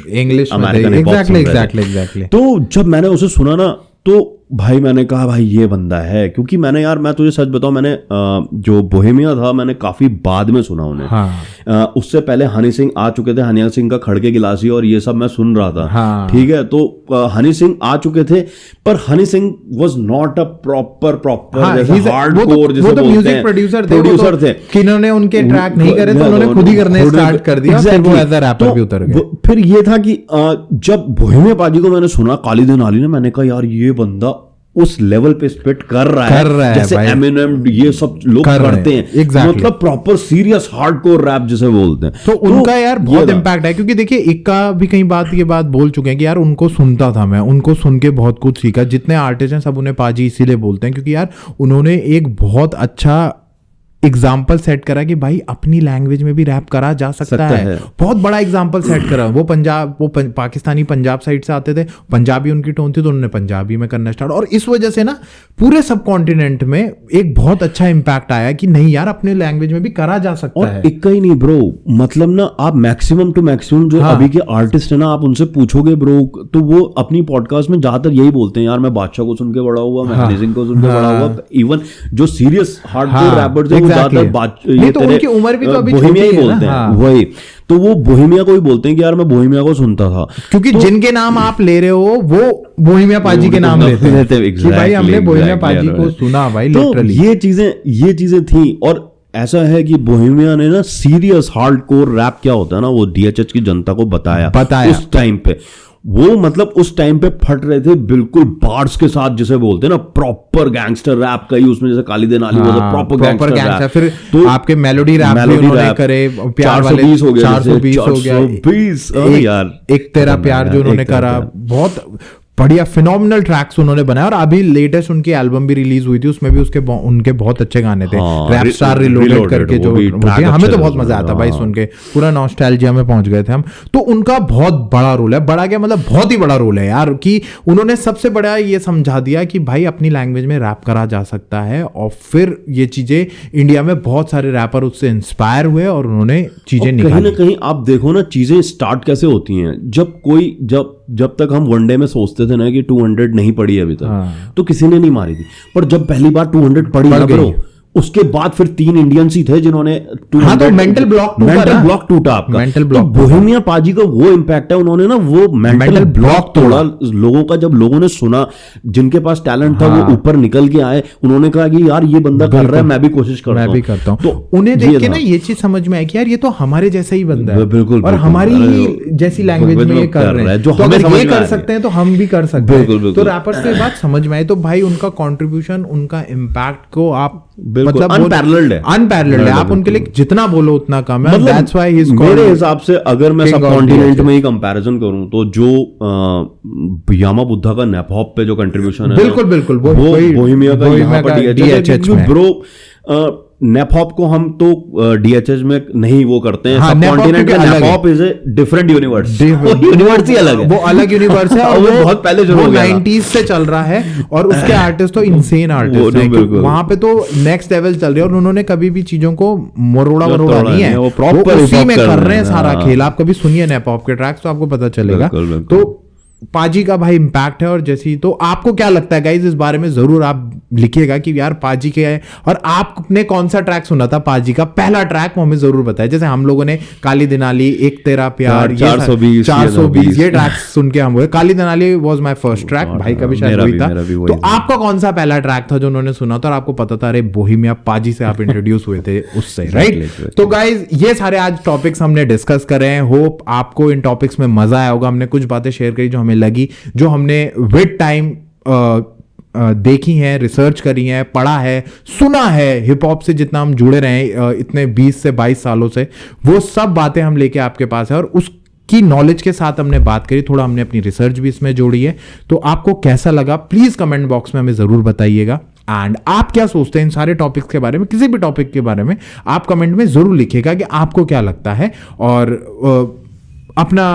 अमेरिकन, एग्जैक्टली। तो जब मैंने उसे सुना ना, तो भाई मैंने कहा भाई ये बंदा है। क्योंकि मैंने यार, मैं तुझे सच बताऊं, मैंने जो बोहेमिया था मैंने काफी बाद में सुना उन्हें। हाँ। उससे पहले हनी सिंह आ चुके थे, हनी सिंह का खड़के गिलासी और ये सब मैं सुन रहा था। हाँ। ठीक है, तो हनी सिंह आ चुके थे, पर Honey Singh was not a proper hardcore, वो तो म्यूजिक प्रोड्यूसर थे, किन्होंने उनके ट्रैक नहीं करे तो उन्होंने खुद ही करने स्टार्ट कर दिया, फिर वो एज अ रैपर भी उतर गए। फिर ये था कि जब बोहेमिया पाजी को मैंने सुना, काली देनाली ने, मैंने कहा यार ये बंदा उस लेवल पे स्पिट कर रहा है जैसे एमिनेम ये सब लोग करते हैं। exactly. मतलब प्रॉपर सीरियस हार्डकोर रैप जिसे बोलते हैं। तो उनका यार बहुत इम्पैक्ट है। क्योंकि देखिए इक्का भी कई बात ये बात बोल चुके हैं कि यार उनको सुनता था मैं, उनको सुन के बहुत कुछ सीखा। जितने आर्टिस्ट हैं सब उन्हें पाजी इसीलिए बोलते हैं, क्योंकि यार उन्होंने एक बहुत अच्छा एग्जाम्पल सेट करा कि भाई अपनी लैंग्वेज में भी रैप करा जा सकता है। बहुत बड़ा एग्जाम्पल सेट करा। वो पाकिस्तानी पंजाब साइड से आते थे, पंजाबी उनकी टोन थी तो उन्होंने पंजाबी में करना स्टार्ट, और इस वजह से ना पूरे सब कॉन्टिनेंट में एक बहुत अच्छा इंपैक्ट आया कि नहीं यार अपने लैंग्वेज में भी करा जा सकता है। और इक्का ही नहीं ब्रो, मतलब ना आप मैक्सिमम टू मैक्सिमम जो अभी के आर्टिस्ट है ना, आप उनसे पूछोगे ब्रो तो वो अपनी पॉडकास्ट में ज्यादातर यही बोलते हैं, यार मैं बादशाह को सुन के बड़ा हुआ, मैं हनी सिंह को सुन के बड़ा हुआ। इवन जो सीरियस हार्डकोर रैपर्स है नहीं तो उनकी उम्र भी तो अभी बोहेमिया ही बोलते हैं, वही तो वो बोहेमिया को ही बोलते हैं कि यार मैं बोहेमिया को सुनता था, क्योंकि जिनके नाम आप ले रहे हो वो बोहेमिया पाजी के नाम लेते हैं कि भाई हमने बोहेमिया पाजी को सुना भाई लिटरली। ये चीजें थी। और ऐसा है कि बोहेमिया ने ना सीरियस हार्डकोर रैप क्या होता है ना वो डीएचएच की जनता को बताया उस टाइम पे। वो मतलब उस टाइम पे फट रहे थे बिल्कुल बार्स के साथ, जिसे बोलते हैं ना प्रॉपर गैंगस्टर रैप का ही, उसमें जैसे काली दे नाली वो प्रॉपर गैंगस्टर रैप। फिर तो आपके मेलोडी रैप भी उन्होंने करे, प्यार वाले 420 हो गया यार, एक तेरा प्यार जो उन्होंने करा, बहुत बढ़िया फिनोमिनल ट्रैक्स उन्होंने बनाया। और अभी लेटेस्ट उनकी एल्बम भी रिलीज हुई थी, उसमें भी उनके बहुत अच्छे गाने थे, रैप स्टार रिलोडेड करके जो हमें तो बहुत मजा आता भाई सुन के, पूरा नॉस्टैल्जिया में पहुंच गए थे हम। तो उनका बहुत बड़ा रोल है, बड़ा क्या मतलब बहुत ही बड़ा रोल है यार, कि उन्होंने सबसे बड़ा ये समझा दिया कि भाई अपनी लैंग्वेज में रैप करा जा सकता है। और फिर ये चीजें इंडिया में बहुत सारे रैपर उससे इंस्पायर हुए और उन्होंने चीजें निकाली। कहीं ना कहीं आप देखो ना चीजें स्टार्ट कैसे होती हैं, जब तक हम वनडे में सोचते थे ना कि 200 नहीं पड़ी अभी तक, तो किसी ने नहीं मारी थी, पर जब पहली बार 200 पड़ी ना ब्रो, उसके बाद फिर 3 इंडियंस ही थे जिन्होंने तो मेंटल ब्लॉक टूटा आपका। मेंटल ब्लॉक तो बोहेमिया पाजी का वो इंपैक्ट है, उन्होंने ना वो मेंटल ब्लॉक तोड़ा लोगों का। जब लोगों ने सुना, जिनके पास टैलेंट था वो ऊपर निकल के आए, उन्होंने कहा कि यार ये बंदा कर रहा है, मैं भी कोशिश करता हूं। तो उन्हें देख के ना ये चीज समझ में आई कि यार ये तो हमारे जैसा ही बंदा है, बिल्कुल, और हमारी ही जैसी लैंग्वेज में ये कर रहे हैं, जो हम ये कर सकते हैं तो हम भी कर सकते हैं। तो रैपर्स की बात समझ में आई, तो भाई उनका कॉन्ट्रीब्यूशन, उनका इम्पैक्ट को आप मतलब अनपैरेलल्ड है, आप उनके लिए जितना बोलो उतना कम है। That's why he's called, मेरे हिसाब से अगर मैं सब कॉन्टिनेंट में ही कंपैरिजन करूं तो जो यामा बुद्धा का नेप हॉप पे जो कंट्रीब्यूशन है, बिल्कुल वो बोहेमिया का यहाँ पर डीएचएच में ब्रो। नेप हॉप को हम तो डीएचएच में नहीं वो करते हैं, सब subcontinent nep hop is a different universe, universe ही अलग है, वो अलग यूनिवर्स है और वो बहुत पहले शुरू हो गया, 90s से चल रहा है। और उसके आर्टिस्ट तो इनसेन आर्टिस्ट हैं, वहां पे तो नेक्स्ट लेवल चल रही है, और उन्होंने कभी भी चीजों को मरोड़ा नहीं है, वो प्रॉपर उसी में कर रहे हैं सारा खेल। आप कभी सुनिए नेप हॉप के ट्रैक्स तो आपको पता चलेगा। तो पाजी का भाई इंपैक्ट है। और जैसी तो आपको क्या लगता है गाइज, इस बारे में जरूर आप लिखिएगा कि यार पाजी के है, और आपने कौन सा ट्रैक सुना था पाजी का पहला ट्रैक, वो हमें जरूर बताएं। जैसे हम लोगों ने काली दिनाली, एक तेरा प्यार, 420 ये ट्रैक सुन के हम हुए। काली दिनाली वाज माय फर्स्ट ट्रैक, भाई का भी शायद वही था। तो आपका कौन सा पहला ट्रैक था जो उन्होंने सुना था और आपको पता था अरे बोहेमिया पाजी से आप इंट्रोड्यूस हुए थे उससे, राइट? तो गाइज ये सारे आज टॉपिक्स हमने डिस्कस करे हैं। होप आपको इन टॉपिक्स में मजा आया होगा। हमने कुछ बातें शेयर करी जो लगी, जो हमने विद टाइम देखी है, रिसर्च करी है, पढ़ा है, सुना है, हिप हॉप से जितना हम जुड़े रहे इतने 20 से 22 सालों से, वो सब बातें हम लेके आपके पास है। और उसकी नॉलेज के साथ हमने बात करी, थोड़ा हमने अपनी रिसर्च भी इसमें जोड़ी है। तो आपको कैसा लगा प्लीज कमेंट बॉक्स में हमें जरूर बताइएगा। एंड आप क्या सोचते हैं इन सारे टॉपिक्स के बारे में, किसी भी टॉपिक के बारे में आप कमेंट में जरूर लिखिएगा कि आपको क्या लगता है, और अपना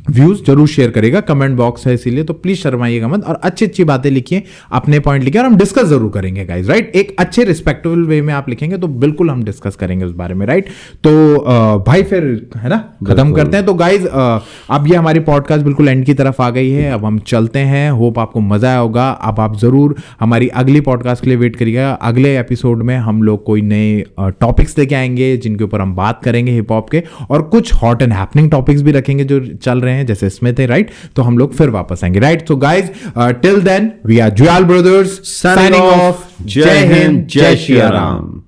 व्यूज जरूर शेयर करेगा। कमेंट बॉक्स है इसीलिए, तो प्लीज शर्माइएगा मत, और अच्छी अच्छी बातें लिखिए, अपने पॉइंट लिखिए, और हम डिस्कस जरूर करेंगे गाइज, राइट? एक अच्छे रिस्पेक्टेबल वे में आप लिखेंगे तो बिल्कुल हम डिस्कस करेंगे उस बारे में, राइट? तो भाई फिर है ना, खत्म करते हैं। तो गाइज अब ये हमारी पॉडकास्ट बिल्कुल एंड की तरफ आ गई है, अब हम चलते हैं। होप आपको मजा आया होगा। अब आप जरूर हमारी अगली पॉडकास्ट के लिए वेट करिएगा। अगले एपिसोड में हम लोग कोई नए टॉपिक्स लेके आएंगे जिनके ऊपर हम बात करेंगे हिप हॉप के, और कुछ हॉट एंड हैपनिंग टॉपिक्स भी रखेंगे जो चल रहे हैं, जैसे इसमें थे, राइट? तो हम लोग फिर वापस आएंगे, right? So guys till then we are Juyal brothers signing off. जय हिंद, जय श्री राम।